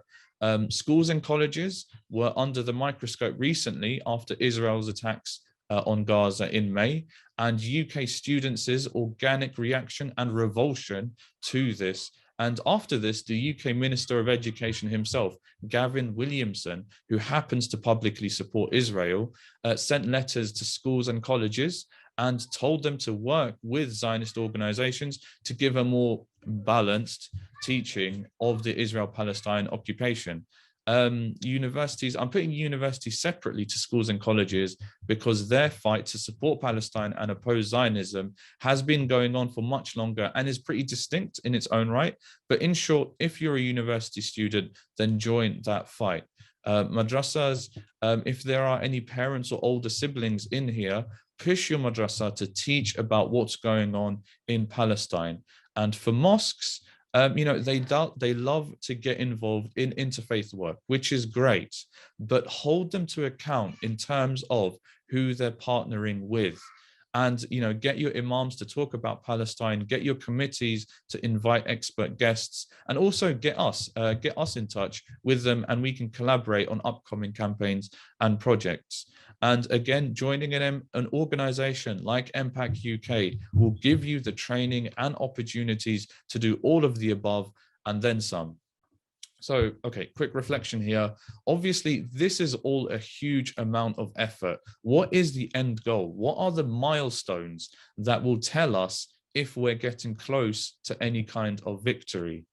Schools and colleges were under the microscope recently after Israel's attacks on Gaza in May, and UK students' organic reaction and revulsion to this. And after this, the UK Minister of Education himself, Gavin Williamson, who happens to publicly support Israel, sent letters to schools and colleges and told them to work with Zionist organizations to give a more balanced teaching of the Israel-Palestine occupation. Universities, I'm putting universities separately to schools and colleges because their fight to support Palestine and oppose Zionism has been going on for much longer and is pretty distinct in its own right. But in short, if you're a university student, then join that fight. Madrasas, if there are any parents or older siblings in here, push your madrasa to teach about what's going on in Palestine. And for mosques, you know, they love to get involved in interfaith work, which is great, but hold them to account in terms of who they're partnering with. And, you know, get your imams to talk about Palestine, get your committees to invite expert guests, and also get us in touch with them, and we can collaborate on upcoming campaigns and projects. And again, joining an organization like MPACUK will give you the training and opportunities to do all of the above and then some. So, okay, quick reflection here. Obviously, this is all a huge amount of effort. What is the end goal? What are the milestones that will tell us if we're getting close to any kind of victory.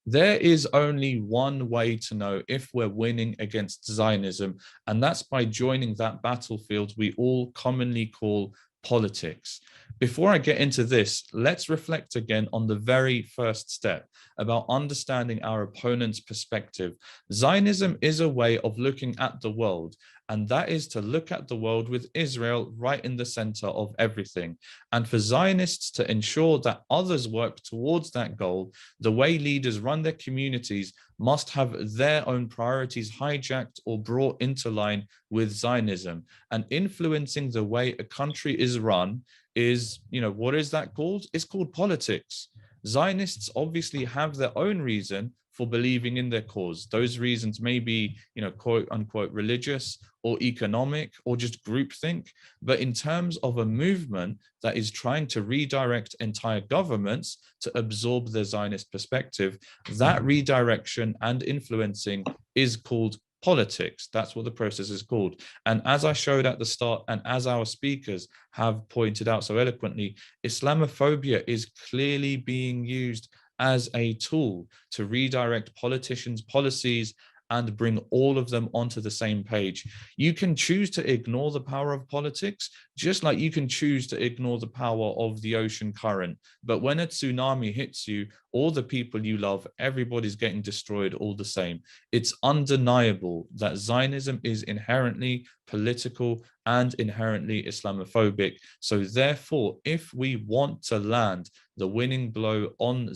There is only one way to know if we're winning against Zionism, and that's by joining that battlefield we all commonly call politics. Before I get into this, let's reflect again on the very first step about understanding our opponent's perspective. Zionism is a way of looking at the world, and that is to look at the world with Israel right in the center of everything. And for Zionists to ensure that others work towards that goal, the way leaders run their communities must have their own priorities hijacked or brought into line with Zionism. And influencing the way a country is run is, what is that called? It's called politics. Zionists obviously have their own reason for believing in their cause. Those reasons may be, quote unquote, religious or economic or just groupthink. But in terms of a movement that is trying to redirect entire governments to absorb the Zionist perspective, that redirection and influencing is called politics. That's what the process is called. And as I showed at the start, and as our speakers have pointed out so eloquently, Islamophobia is clearly being used as a tool to redirect politicians' policies and bring all of them onto the same page. You can choose to ignore the power of politics, just like you can choose to ignore the power of the ocean current. But when a tsunami hits you, all the people you love, everybody's getting destroyed all the same. It's undeniable that Zionism is inherently political and inherently Islamophobic. So therefore, if we want to land the winning blow on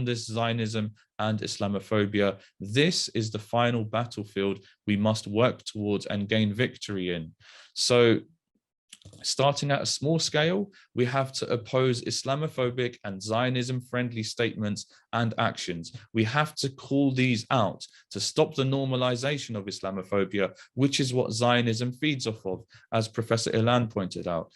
this Zionism and Islamophobia, this is the final battlefield we must work towards and gain victory in. So starting at a small scale, we have to oppose Islamophobic and Zionism-friendly statements and actions. We have to call these out to stop the normalization of Islamophobia, which is what Zionism feeds off of, as Professor Ilan pointed out.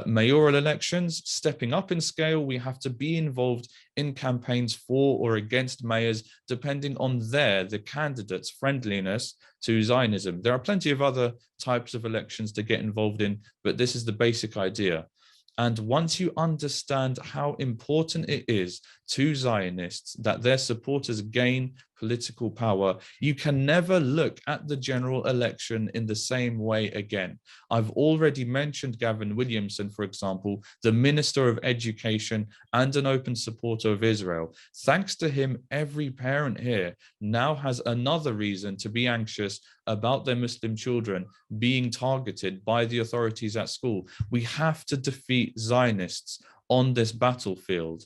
Mayoral elections, stepping up in scale, we have to be involved in campaigns for or against mayors, depending on the candidate's friendliness to Zionism. There are plenty of other types of elections to get involved in, but this is the basic idea. And once you understand how important it is to Zionists that their supporters gain political power, you can never look at the general election in the same way again. I've already mentioned Gavin Williamson, for example, the Minister of Education and an open supporter of Israel. Thanks to him, every parent here now has another reason to be anxious about their Muslim children being targeted by the authorities at school. We have to defeat Zionists on this battlefield.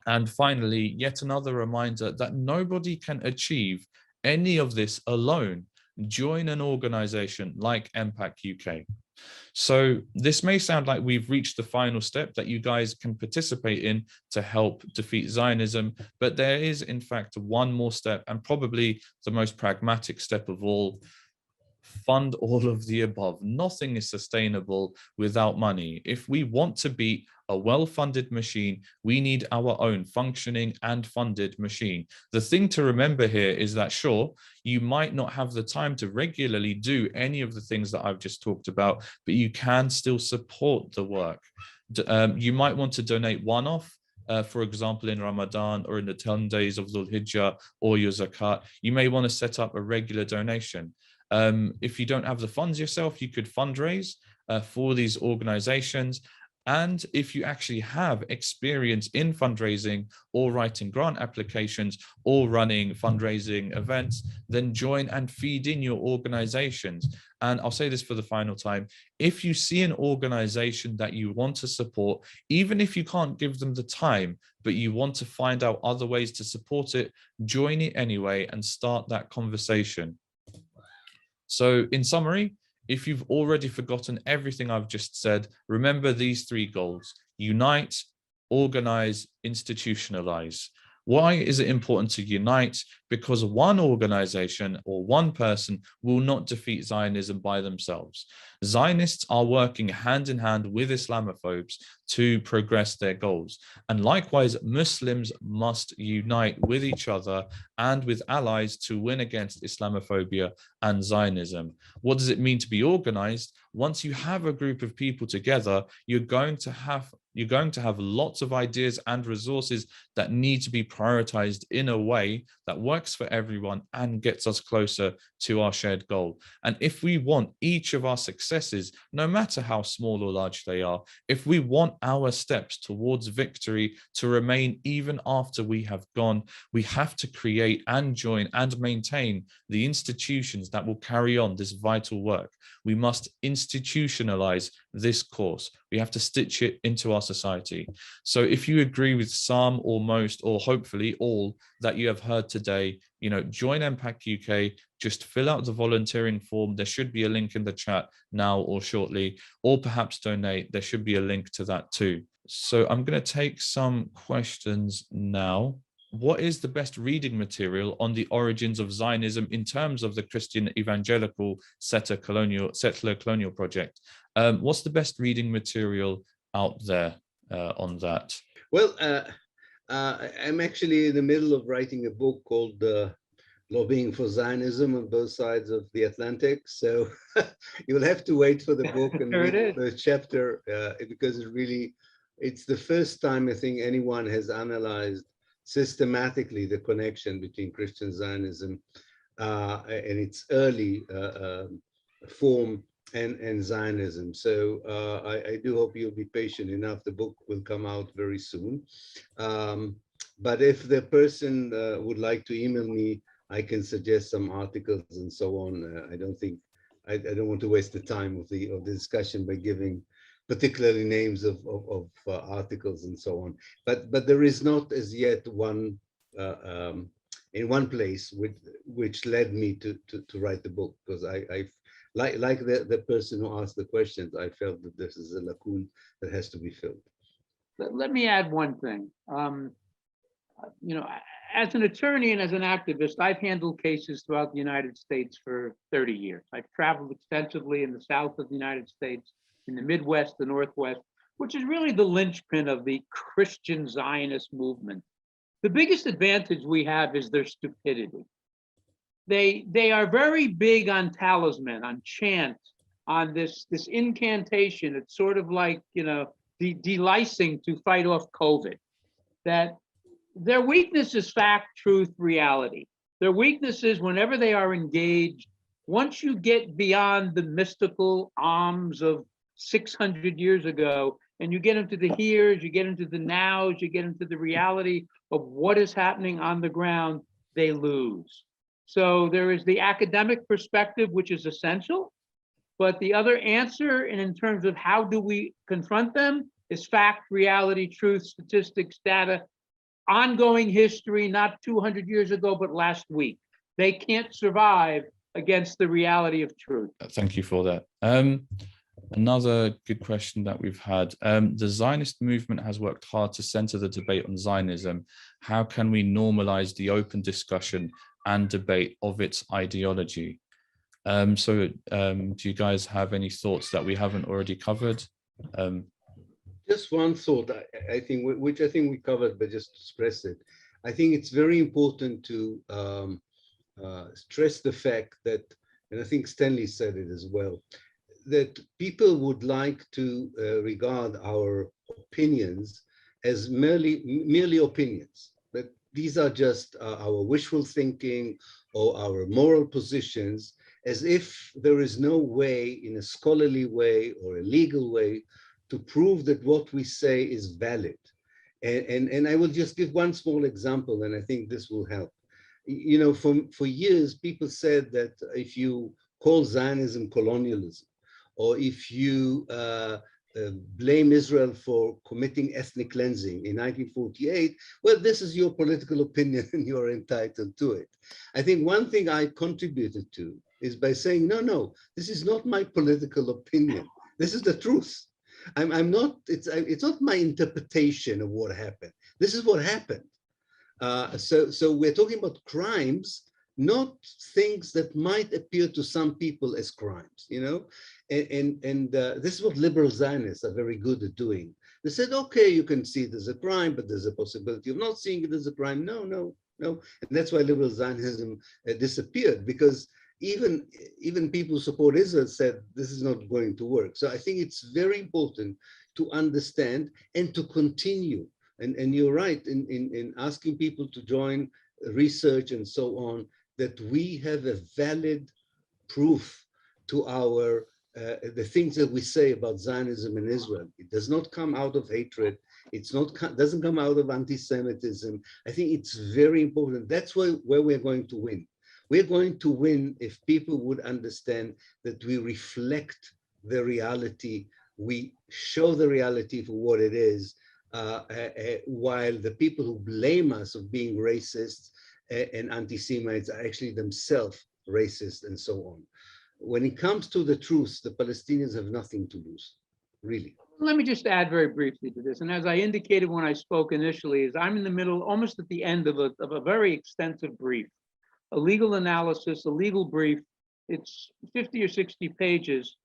And finally, yet another reminder that nobody can achieve any of this alone. Join an organization like MPACUK. So this may sound like we've reached the final step that you guys can participate in to help defeat Zionism, but there is in fact one more step, and probably the most pragmatic step of all. Fund all of the above. Nothing is sustainable without money. If we want to beat a well-funded machine, we need our own functioning and funded machine. The thing to remember here is that, sure, you might not have the time to regularly do any of the things that I've just talked about, but you can still support the work. You might want to donate one-off, for example, in Ramadan or in the 10 days of Dhul Hijjah or your Zakat. You may want to set up a regular donation. If you don't have the funds yourself, you could fundraise for these organizations. And if you actually have experience in fundraising or writing grant applications or running fundraising events, then join and feed in your organizations. And I'll say this for the final time, if you see an organization that you want to support, even if you can't give them the time, but you want to find out other ways to support it, join it anyway and start that conversation. So in summary, if you've already forgotten everything I've just said, remember these three goals: unite, organize, institutionalize. Why is it important to unite? Because one organization or one person will not defeat Zionism by themselves. Zionists are working hand in hand with Islamophobes to progress their goals. And likewise, Muslims must unite with each other and with allies to win against Islamophobia and Zionism. What does it mean to be organized? Once you have a group of people together, you're going to have You're going to have lots of ideas and resources that need to be prioritized in a way that works for everyone and gets us closer to our shared goal. And if we want each of our successes, no matter how small or large they are, if we want our steps towards victory to remain even after we have gone, we have to create and join and maintain the institutions that will carry on this vital work. We must institutionalize this course. We have to stitch it into our society. So if you agree with some or most, or hopefully all that you have heard today, join MPACUK, just fill out the volunteering form. There should be a link in the chat now or shortly, or perhaps donate. There should be a link to that too. So I'm going to take some questions now. What is the best reading material on the origins of Zionism in terms of the Christian evangelical settler colonial project? What's the best reading material out there on that? Well, I'm actually in the middle of writing a book called Lobbying for Zionism on both sides of the Atlantic. So you'll have to wait for the book and read the chapter because it's the first time I think anyone has analyzed systematically the connection between Christian Zionism and its early form and Zionism. So I do hope you'll be patient enough. The book will come out very soon. But if the person would like to email me, I can suggest some articles and so on. I don't want to waste the time of the discussion by giving particularly names of articles and so on. But there is not as yet one in one place which led me to write the book, because I like the person who asked the questions, I felt that this is a lacune that has to be filled. Let me add one thing. As an attorney and as an activist, I've handled cases throughout the United States for 30 years. I've traveled extensively in the South of the United States, in the Midwest, the Northwest, which is really the linchpin of the Christian Zionist movement. The biggest advantage we have is their stupidity. They are very big on talisman, on chant, on this incantation. It's sort of like, delicing to fight off COVID. That their weakness is fact, truth, reality. Their weakness is whenever they are engaged, once you get beyond the mystical arms of 600 years ago, and you get into the heres, you get into the nows, you get into the reality of what is happening on the ground, they lose. So there is the academic perspective, which is essential, but the other answer, and in terms of how do we confront them, is fact, reality, truth, statistics, data, ongoing history, not 200 years ago, but last week. They can't survive against the reality of truth. Thank you for that. Another good question that we've had. The Zionist movement has worked hard to center the debate on Zionism. How can we normalize the open discussion and debate of its ideology? Do you guys have any thoughts that we haven't already covered? Just one thought, I think, which I think we covered, but just to stress it. I think it's very important to stress the fact that, and I think Stanley said it as well, that people would like to regard our opinions as merely opinions, that these are just our wishful thinking or our moral positions, as if there is no way, in a scholarly way or a legal way, to prove that what we say is valid. And I will just give one small example, and I think this will help. For years, people said that if you call Zionism colonialism, or if you blame Israel for committing ethnic cleansing in 1948, well, this is your political opinion and you're entitled to it. I think one thing I contributed to is by saying, no, this is not my political opinion. This is the truth. It's not my interpretation of what happened. This is what happened. So we're talking about crimes, not things that might appear to some people as crimes, And this is what liberal Zionists are very good at doing. They said, okay, you can see it as a crime, but there's a possibility of not seeing it as a crime. No. And that's why liberal Zionism disappeared, because even people who support Israel said this is not going to work. So I think it's very important. to understand and to continue. And you're right in asking people to join research and so on, that we have a valid proof to our the things that we say about Zionism in Israel. It does not come out of hatred. Doesn't come out of anti-Semitism. I think it's very important. That's where we're going to win. We're going to win if people would understand that we reflect the reality, we show the reality for what it is, while the people who blame us of being racist and anti-Semites are actually themselves racist and so on. When it comes to the truth, the Palestinians have nothing to lose, really. Let me just add very briefly to this. And as I indicated when I spoke initially, is I'm in the middle, almost at the end of a very extensive brief, a legal analysis, a legal brief. It's 50 or 60 pages.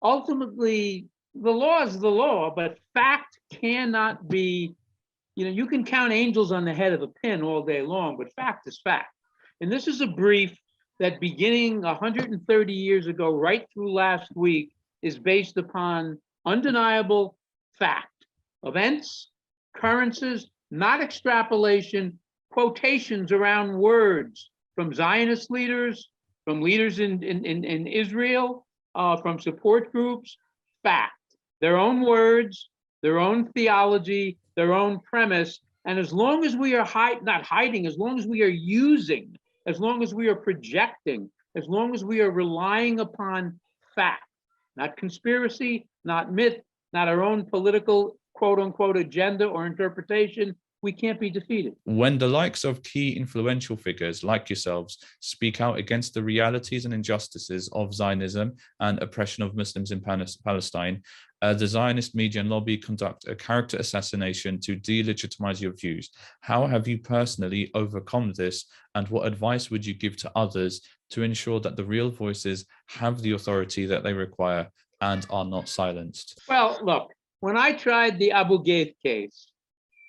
Ultimately, the law is the law, but fact cannot be, you can count angels on the head of a pin all day long, but fact is fact. And this is a brief that beginning 130 years ago, right through last week, is based upon undeniable fact, events, occurrences, not extrapolation, quotations around words from Zionist leaders, from leaders in Israel, from support groups, fact, their own words, their own theology, their own premise. And as long as we are not hiding, as long as we are using, as long as we are projecting, as long as we are relying upon fact, not conspiracy, not myth, not our own political quote unquote agenda or interpretation, we can't be defeated. When the likes of key influential figures like yourselves speak out against the realities and injustices of Zionism and oppression of Muslims in Palestine, the Zionist media and lobby conduct a character assassination to delegitimize your views. How have you personally overcome this, and what advice would you give to others to ensure that the real voices have the authority that they require and are not silenced? Well, look, when I tried the Abu Ghraib case,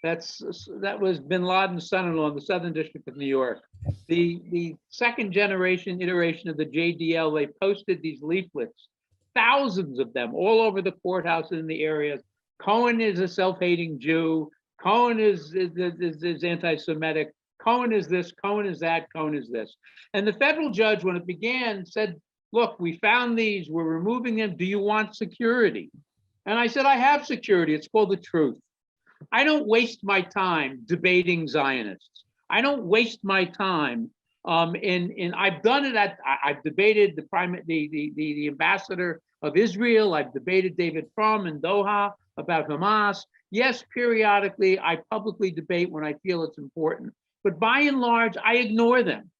that was bin Laden's son-in-law in the Southern District of New York. The second generation iteration of the JDL, they posted these leaflets, thousands of them, all over the courthouse in the areas. Cohen is a self-hating Jew. Cohen is anti-Semitic. Cohen is this, Cohen is that, Cohen is this. And the federal judge, when it began, said, look, we found these, we're removing them. Do you want security? And I said, I have security. It's called the truth. I don't waste my time debating Zionists. I don't waste my time I've done it I've debated the ambassador of Israel. I've debated David Frum in Doha about Hamas. Yes, periodically I publicly debate when I feel it's important, but by and large, I ignore them.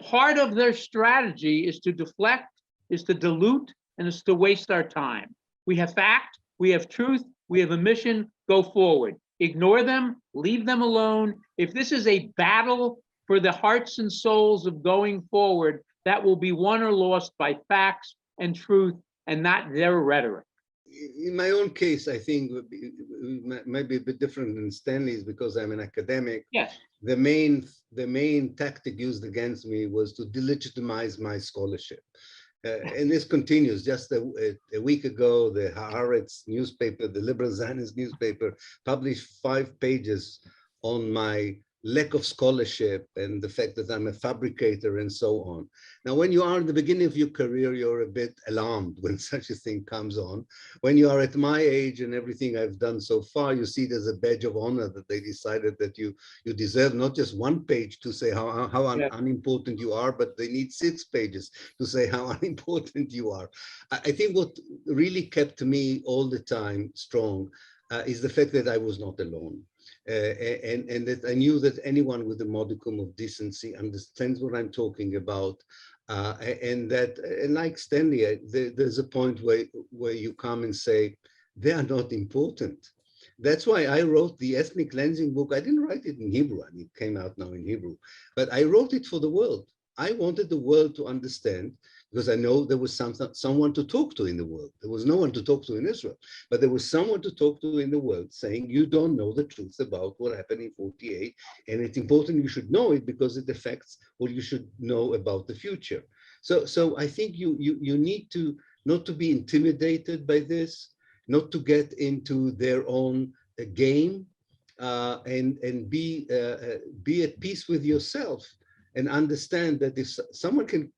Part of their strategy is to deflect, is to dilute, and is to waste our time. We have fact, we have truth, we have a mission, go forward. Ignore them, leave them alone. If this is a battle for the hearts and souls of going forward, that will be won or lost by facts and truth and not their rhetoric. In my own case, I think it might be a bit different than Stanley's because I'm an academic. Yes. The main tactic used against me was to delegitimize my scholarship. And this continues. Just a week ago, the Haaretz newspaper, the liberal Zionist newspaper, published 5 pages on my lack of scholarship and the fact that I'm a fabricator and so on. Now, when you are in the beginning of your career, you're a bit alarmed when such a thing comes on. When you are at my age and everything I've done so far, you see it as a badge of honor that they decided that you deserve not just 1 page to say how unimportant you are, but they need 6 pages to say how unimportant you are. I think what really kept me all the time strong is the fact that I was not alone. And that I knew that anyone with a modicum of decency understands what I'm talking about, and like Stanley, there's a point where you come and say they are not important. That's why I wrote the ethnic cleansing book. I didn't write it in Hebrew. I mean, it came out now in Hebrew, but I wrote it for the world. I wanted the world to understand, because I know there was someone to talk to in the world. There was no one to talk to in Israel, but there was someone to talk to in the world saying, you don't know the truth about what happened in 48, and it's important you should know it because it affects what you should know about the future. So I think you need to not to be intimidated by this. not to get into their own game, and be at peace with yourself, and understand that if someone can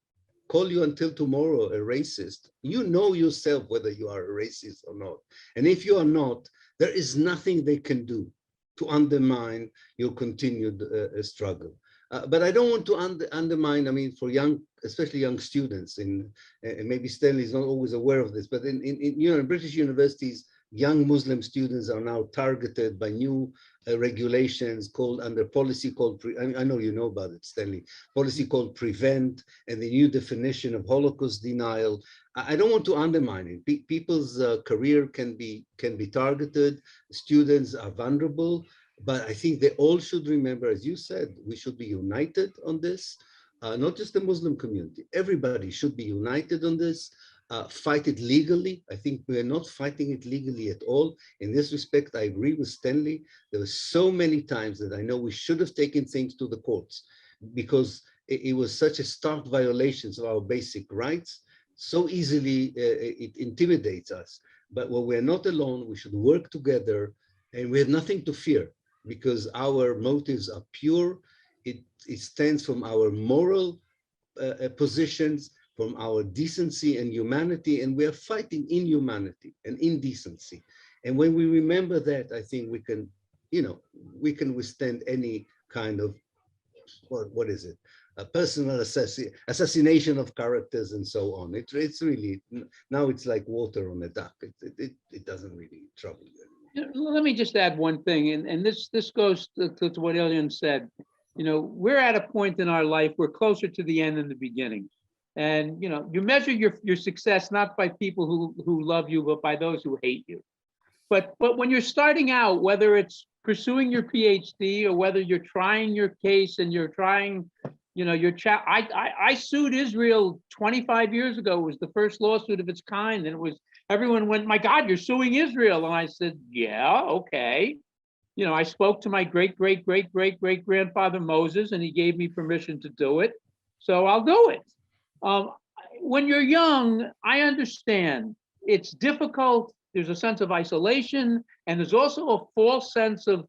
call you until tomorrow a racist, you know yourself whether you are a racist or not. And if you are not, there is nothing they can do to undermine your continued struggle. But I don't want to undermine, I mean, for young, especially young students, and maybe Stanley is not always aware of this, but in British universities, young Muslim students are now targeted by new regulations called under policy called, I know you know about it, Stanley, policy called PREVENT, and the new definition of Holocaust denial. I don't want to undermine it. People's career can be targeted. Students are vulnerable, but I think they all should remember, as you said, we should be united on this. Not just the Muslim community, everybody should be united on this. Fight it legally. I think we're not fighting it legally at all. In this respect, I agree with Stanley. There were so many times that I know we should have taken things to the courts because it was such a stark violations of our basic rights. So easily it intimidates us. But when we're not alone, we should work together, and we have nothing to fear because our motives are pure. It stands from our moral positions, from our decency and humanity, and we are fighting inhumanity and indecency. And when we remember that, I think we can, we can withstand any kind of, what is it? A personal assassination of characters and so on. It's really, now it's like water on a duck. It doesn't really trouble you. Let me just add one thing, and this goes to what Ilan said. We're at a point in our life, we're closer to the end than the beginning. And you measure your success not by people who love you, but by those who hate you. But when you're starting out, whether it's pursuing your PhD or whether you're trying your case and you're trying, I sued Israel 25 years ago. It was the first lawsuit of its kind, and everyone went, "My God, you're suing Israel!" And I said, "Yeah, okay." I spoke to my great grandfather Moses, and he gave me permission to do it, so I'll do it. When you're young, I understand it's difficult. There's a sense of isolation, and there's also a false sense of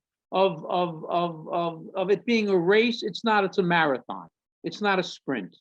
it being a race. It's not. It's a marathon. It's not a sprint.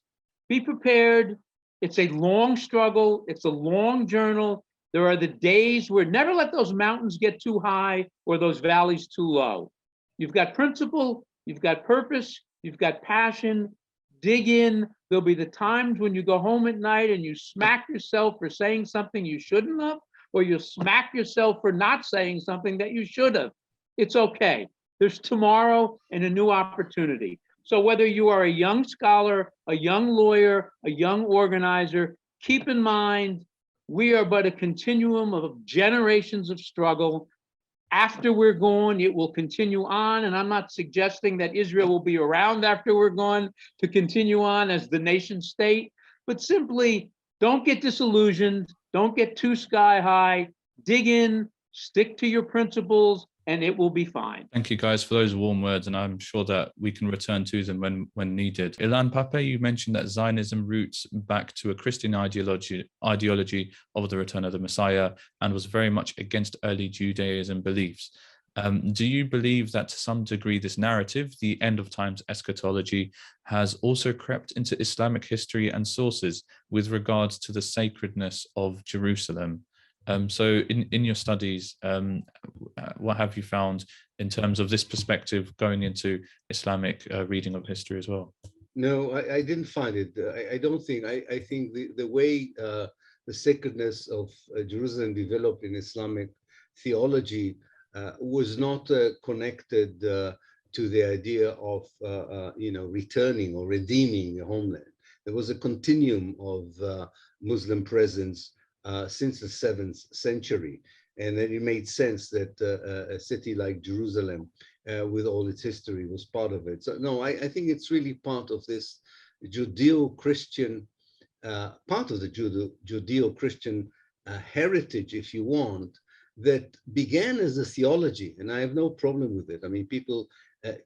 Be prepared. It's a long struggle. It's a long journey. There are the days where never let those mountains get too high or those valleys too low. You've got principle. You've got purpose. You've got passion. Dig in. There'll be the times when you go home at night and you smack yourself for saying something you shouldn't have, or you smack yourself for not saying something that you should have. It's okay. There's tomorrow and a new opportunity. So whether you are a young scholar, a young lawyer, a young organizer, keep in mind, we are but a continuum of generations of struggle. After we're gone, it will continue on. And I'm not suggesting that Israel will be around after we're gone to continue on as the nation state, but simply don't get disillusioned. Don't get too sky high. Dig in, stick to your principles, and it will be fine. Thank you guys for those warm words, and I'm sure that we can return to them when needed. Ilan Pappe, you mentioned that Zionism roots back to a Christian ideology of the return of the Messiah and was very much against early Judaism beliefs. Do you believe that to some degree this narrative, the end of times eschatology, has also crept into Islamic history and sources with regards to the sacredness of Jerusalem? So in your studies, what have you found in terms of this perspective going into Islamic reading of history as well? No, I didn't find it. I don't think. I think the way the sacredness of Jerusalem developed in Islamic theology was not connected to the idea of returning or redeeming the homeland. There was a continuum of Muslim presence since the 7th century, and then it made sense that a city like Jerusalem, with all its history, was part of it. So no, I think it's really part of this Judeo-Christian, part of the Judeo-Christian heritage, if you want, that began as a theology, and I have no problem with it. I mean, people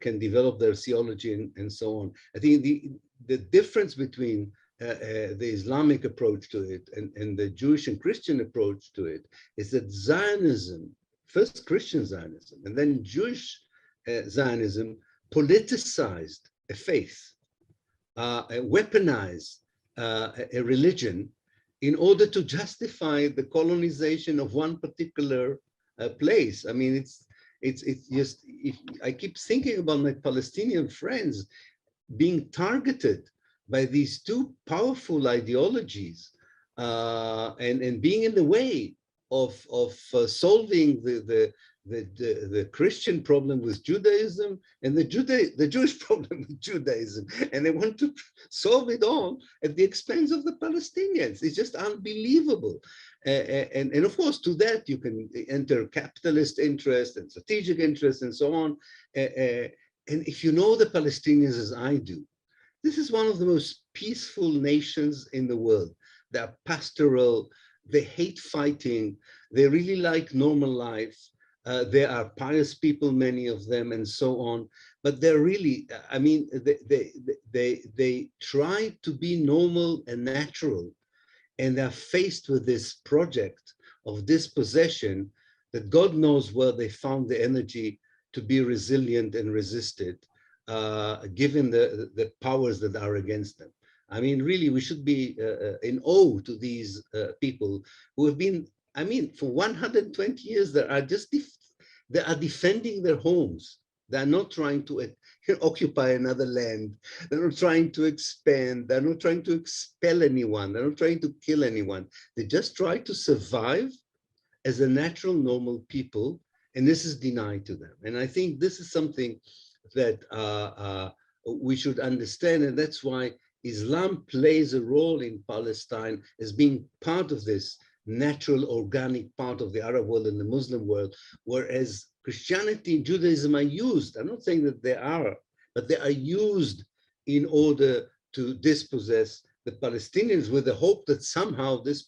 can develop their theology and so on. I think the difference between the Islamic approach to it and the Jewish and Christian approach to it is that Zionism, first Christian Zionism and then Jewish Zionism, politicized a faith, weaponized a religion in order to justify the colonization of one particular place. I mean, it's just, I keep thinking about my Palestinian friends being targeted by these two powerful ideologies and being in the way of solving the Christian problem with Judaism and the Jewish problem with Judaism, and they want to solve it all at the expense of the Palestinians. It's just unbelievable. And of course, to that you can enter capitalist interest and strategic interest and so on. And if you know the Palestinians as I do, this is one of the most peaceful nations in the world. They're pastoral, they hate fighting, they really like normal life. They are pious people, many of them, and so on. But they're really, I mean, they try to be normal and natural, and they're faced with this project of dispossession that God knows where they found the energy to be resilient and resisted, given the powers that are against them. I mean, really, we should be in awe to these people who have been, I mean, for 120 years, they are defending their homes. They're not trying to occupy another land. They're not trying to expand. They're not trying to expel anyone. They're not trying to kill anyone. They just try to survive as a natural, normal people, and this is denied to them. And I think this is something that we should understand, and that's why Islam plays a role in Palestine as being part of this natural, organic part of the Arab world and the Muslim world, whereas Christianity and Judaism are used. I'm not saying that they are, but they are used in order to dispossess the Palestinians with the hope that somehow this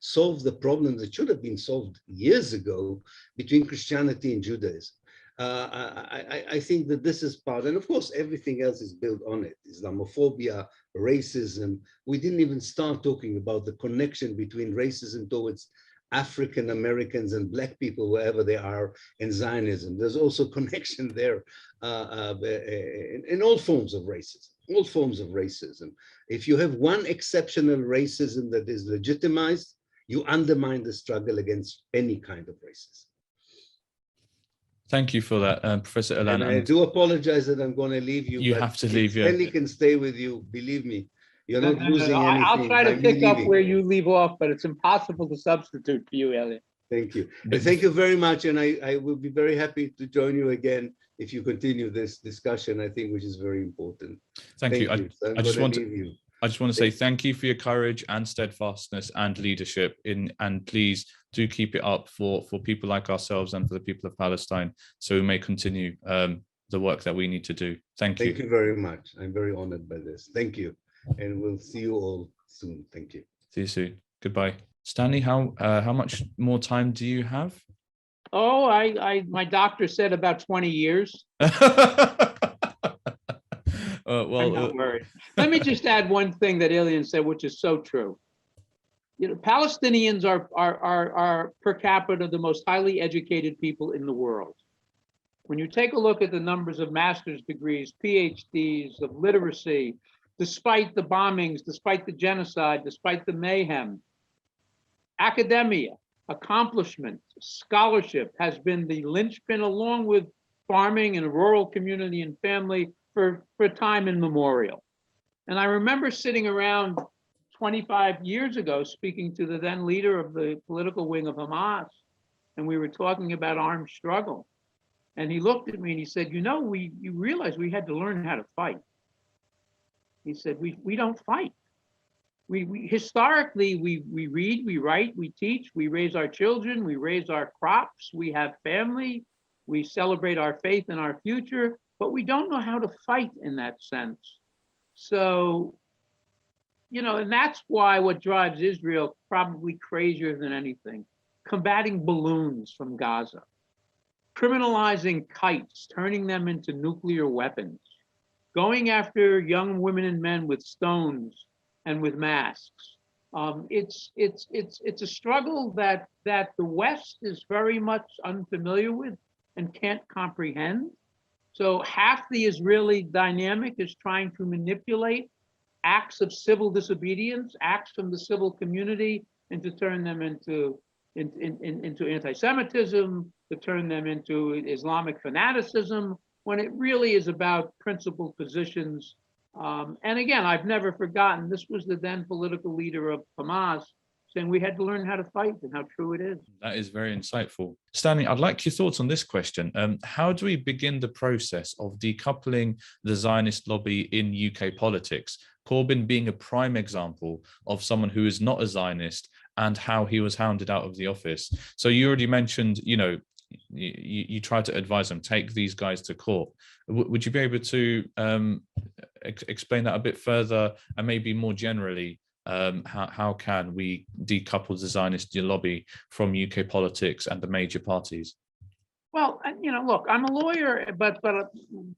solves the problem that should have been solved years ago between Christianity and Judaism. I think that this is part, and of course, everything else is built on it. Islamophobia, racism. We didn't even start talking about the connection between racism towards African Americans and Black people, wherever they are, and Zionism. There's also connection there in all forms of racism, all forms of racism. If you have one exceptional racism that is legitimized, you undermine the struggle against any kind of racism. Thank you for that, Professor Ilan. And I do apologize that I'm going to leave you. You have to leave, yeah. Stanley can stay with you, believe me. You're not losing anything. I'll try to pick up where you leave off, but it's impossible to substitute for you, Elliot. Thank you. And thank you very much. And I will be very happy to join you again if you continue this discussion, I think, which is very important. Thank you. I just want to say thank you for your courage and steadfastness and leadership and please do keep it up for people like ourselves and for the people of Palestine, so we may continue the work that we need to do. Thank you. Thank you very much. I'm very honored by this. Thank you. And we'll see you all soon. Thank you. See you soon. Goodbye. Stanley, how much more time do you have? Oh, my doctor said about 20 years. Well, I'm not worried. Let me just add one thing that Ilan said, which is so true. You know, Palestinians are per capita the most highly educated people in the world. When you take a look at the numbers of master's degrees, PhDs, of literacy, despite the bombings, despite the genocide, despite the mayhem, academia, accomplishment, scholarship has been the linchpin, along with farming and rural community and family, for time immemorial. And I remember sitting around 25 years ago speaking to the then leader of the political wing of Hamas, and we were talking about armed struggle. And he looked at me and he said, you know, you realize we had to learn how to fight. He said, we don't fight. We historically, we read, we write, we teach, we raise our children, we raise our crops, we have family, we celebrate our faith and our future, but we don't know how to fight in that sense. So, you know, and that's why what drives Israel probably crazier than anything, combating balloons from Gaza, criminalizing kites, turning them into nuclear weapons, going after young women and men with stones and with masks. It's a struggle that the West is very much unfamiliar with and can't comprehend. So half the Israeli dynamic is trying to manipulate acts of civil disobedience, acts from the civil community, and to turn them into anti-Semitism, to turn them into Islamic fanaticism, when it really is about principled positions. And again, I've never forgotten, this was the then political leader of Hamas saying we had to learn how to fight, and how true it is. That is very insightful. Stanley, I'd like your thoughts on this question. How do we begin the process of decoupling the Zionist lobby in UK politics? Corbyn being a prime example of someone who is not a Zionist and how he was hounded out of the office. So you already mentioned, you try to advise them, take these guys to court. Would you be able to explain that a bit further, and maybe more generally, how can we decouple the Zionist lobby from UK politics and the major parties? Well, look, I'm a lawyer, but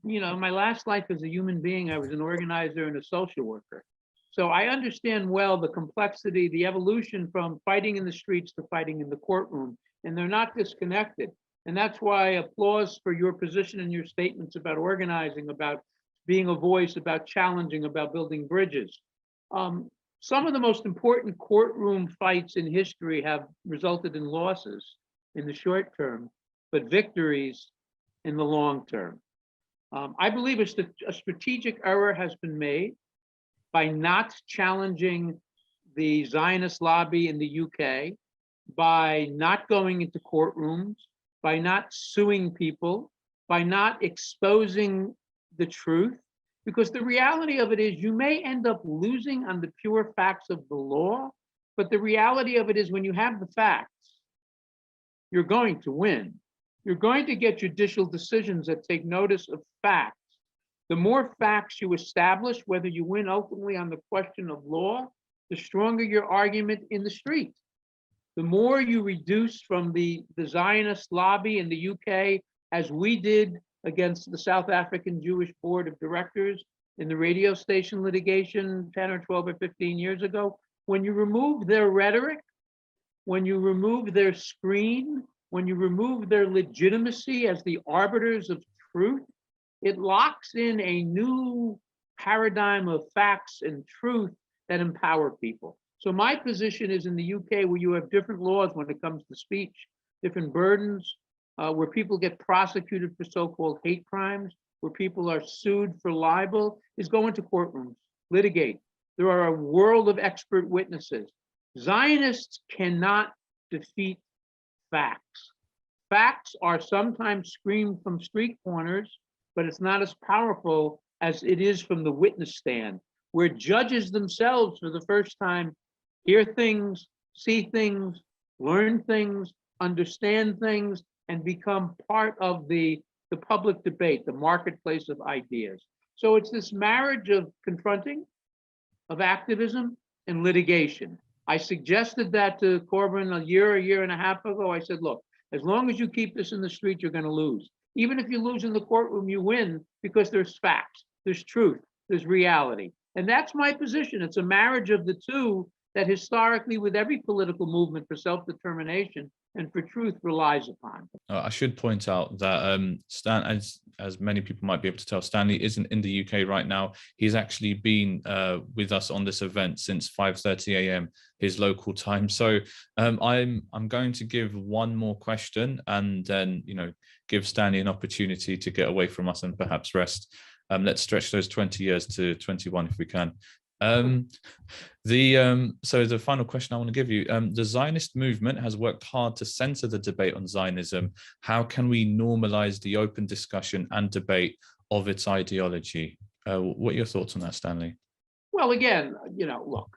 my last life as a human being, I was an organizer and a social worker. So I understand well the complexity, the evolution from fighting in the streets to fighting in the courtroom, and they're not disconnected. And that's why applause for your position and your statements about organizing, about being a voice, about challenging, about building bridges. Some of the most important courtroom fights in history have resulted in losses in the short term, but victories in the long term. I believe a strategic error has been made by not challenging the Zionist lobby in the UK, by not going into courtrooms, by not suing people, by not exposing the truth. Because the reality of it is you may end up losing on the pure facts of the law, but the reality of it is when you have the facts, you're going to win. You're going to get judicial decisions that take notice of facts. The more facts you establish, whether you win ultimately on the question of law, the stronger your argument in the street. The more you reduce from the Zionist lobby in the UK, as we did against the South African Jewish Board of Directors in the radio station litigation 10 or 12 or 15 years ago, when you remove their rhetoric, when you remove their screen, when you remove their legitimacy as the arbiters of truth, it locks in a new paradigm of facts and truth that empower people. So my position is in the UK, where you have different laws when it comes to speech, different burdens, where people get prosecuted for so-called hate crimes, where people are sued for libel, is go into courtrooms, litigate. There are a world of expert witnesses. Zionists cannot defeat facts. Facts are sometimes screamed from street corners, but it's not as powerful as it is from the witness stand, where judges themselves for the first time hear things, see things, learn things, understand things, and become part of the public debate, the marketplace of ideas. So it's this marriage of confronting, of activism, and litigation. I suggested that to Corbyn a year and a half ago. I said, look, as long as you keep this in the street, you're going to lose. Even if you lose in the courtroom, you win because there's facts, there's truth, there's reality. And that's my position. It's a marriage of the two that historically, with every political movement for self-determination and for truth, relies upon. I should point out that Stan, as many people might be able to tell, Stanley isn't in the UK right now. He's actually been with us on this event since 5:30 a.m. his local time. So I'm going to give one more question, and then give Stanley an opportunity to get away from us and perhaps rest. Let's stretch those 20 years to 21 if we can. So the final question I want to give you, the Zionist movement has worked hard to censor the debate on Zionism. How can we normalize the open discussion and debate of its ideology? What are your thoughts on that, Stanley? Well, again, look,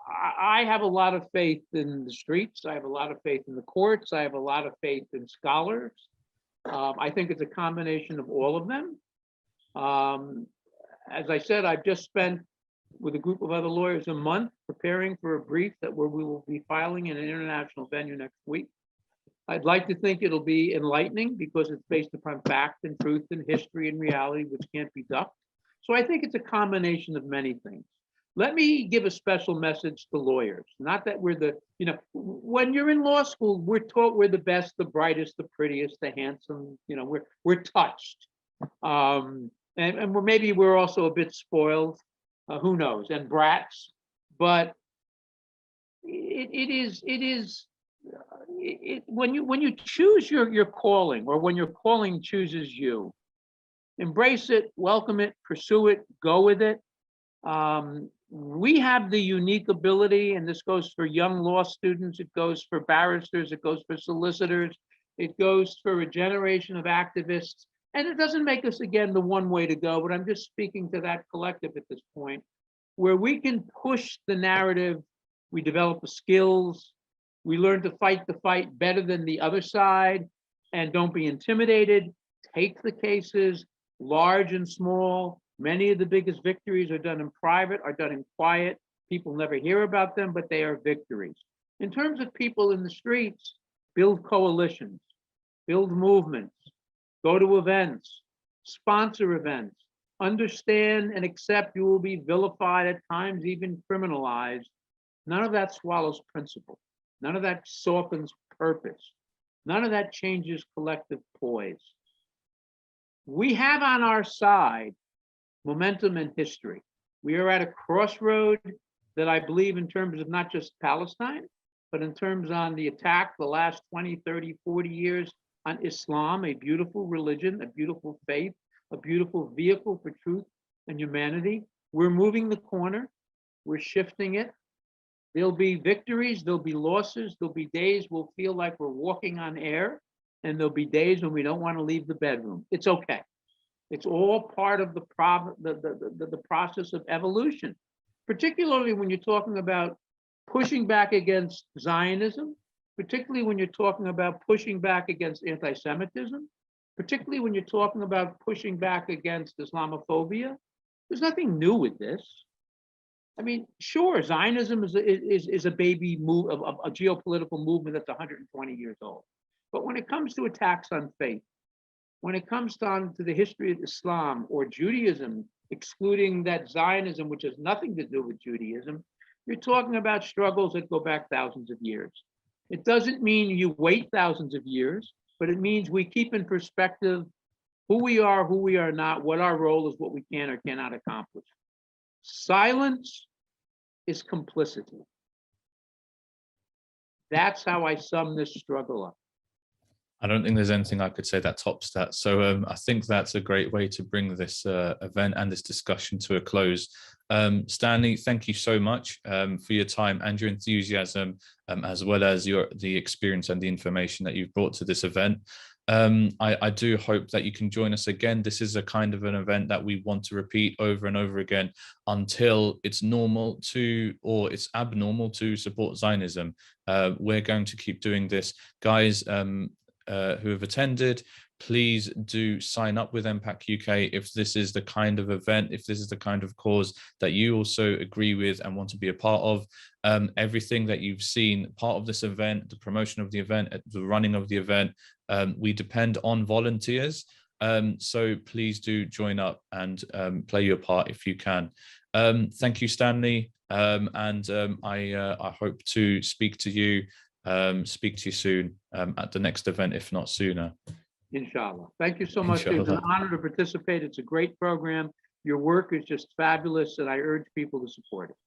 I have a lot of faith in the streets. I have a lot of faith in the courts. I have a lot of faith in scholars. I think it's a combination of all of them. As I said, I've just spent with a group of other lawyers a month preparing for a brief that we will be filing in an international venue next week. I'd like to think it'll be enlightening because it's based upon fact and truth and history and reality, which can't be ducked. So I think it's a combination of many things. Let me give a special message to lawyers. Not that we're the, when you're in law school, we're taught we're the best, the brightest, the prettiest, the handsome, we're touched. And maybe we're also a bit spoiled, who knows, and brats. But when you choose your calling, or when your calling chooses you, embrace it, welcome it, pursue it, go with it. We have the unique ability, and this goes for young law students, it goes for barristers, it goes for solicitors, it goes for a generation of activists. And it doesn't make us, again, the one way to go, but I'm just speaking to that collective at this point, where we can push the narrative, we develop the skills, we learn to fight the fight better than the other side, and don't be intimidated, take the cases, large and small. Many of the biggest victories are done in private, are done in quiet. People never hear about them, but they are victories. In terms of people in the streets, build coalitions, build movements, go to events, sponsor events, understand and accept you will be vilified, at times even criminalized. None of that swallows principle. None of that softens purpose. None of that changes collective poise. We have on our side momentum and history. We are at a crossroad that I believe, in terms of not just Palestine, but in terms on the attack the last 20, 30, 40 years on Islam, a beautiful religion, a beautiful faith, a beautiful vehicle for truth and humanity. We're moving the corner. We're shifting it. There'll be victories, there'll be losses, there'll be days we'll feel like we're walking on air, and there'll be days when we don't want to leave the bedroom. It's okay. It's all part of the process of evolution, particularly when you're talking about pushing back against Zionism, particularly when you're talking about pushing back against anti-Semitism, particularly when you're talking about pushing back against Islamophobia. There's nothing new with this. I mean, sure, Zionism is a baby move, a geopolitical movement that's 120 years old. But when it comes to attacks on faith, when it comes down to the history of Islam or Judaism, excluding that Zionism, which has nothing to do with Judaism, you're talking about struggles that go back thousands of years. It doesn't mean you wait thousands of years, but it means we keep in perspective who we are not, what our role is, what we can or cannot accomplish. Silence is complicity. That's how I sum this struggle up. I don't think there's anything I could say that tops that. So I think that's a great way to bring this event and this discussion to a close. Stanley, thank you so much for your time and your enthusiasm, as well as the experience and the information that you've brought to this event. I do hope that you can join us again. This is a kind of an event that we want to repeat over and over again until it's normal to, or it's abnormal to, support Zionism. We're going to keep doing this. Guys who have attended, please do sign up with MPACUK if this is the kind of event, if this is the kind of cause that you also agree with and want to be a part of. Everything that you've seen, part of this event, the promotion of the event, the running of the event, we depend on volunteers. So please do join up and play your part if you can. Thank you, Stanley. I hope to speak to you soon at the next event, if not sooner. Inshallah. Thank you so much. Inshallah. It's an honor to participate. It's a great program. Your work is just fabulous, and I urge people to support it.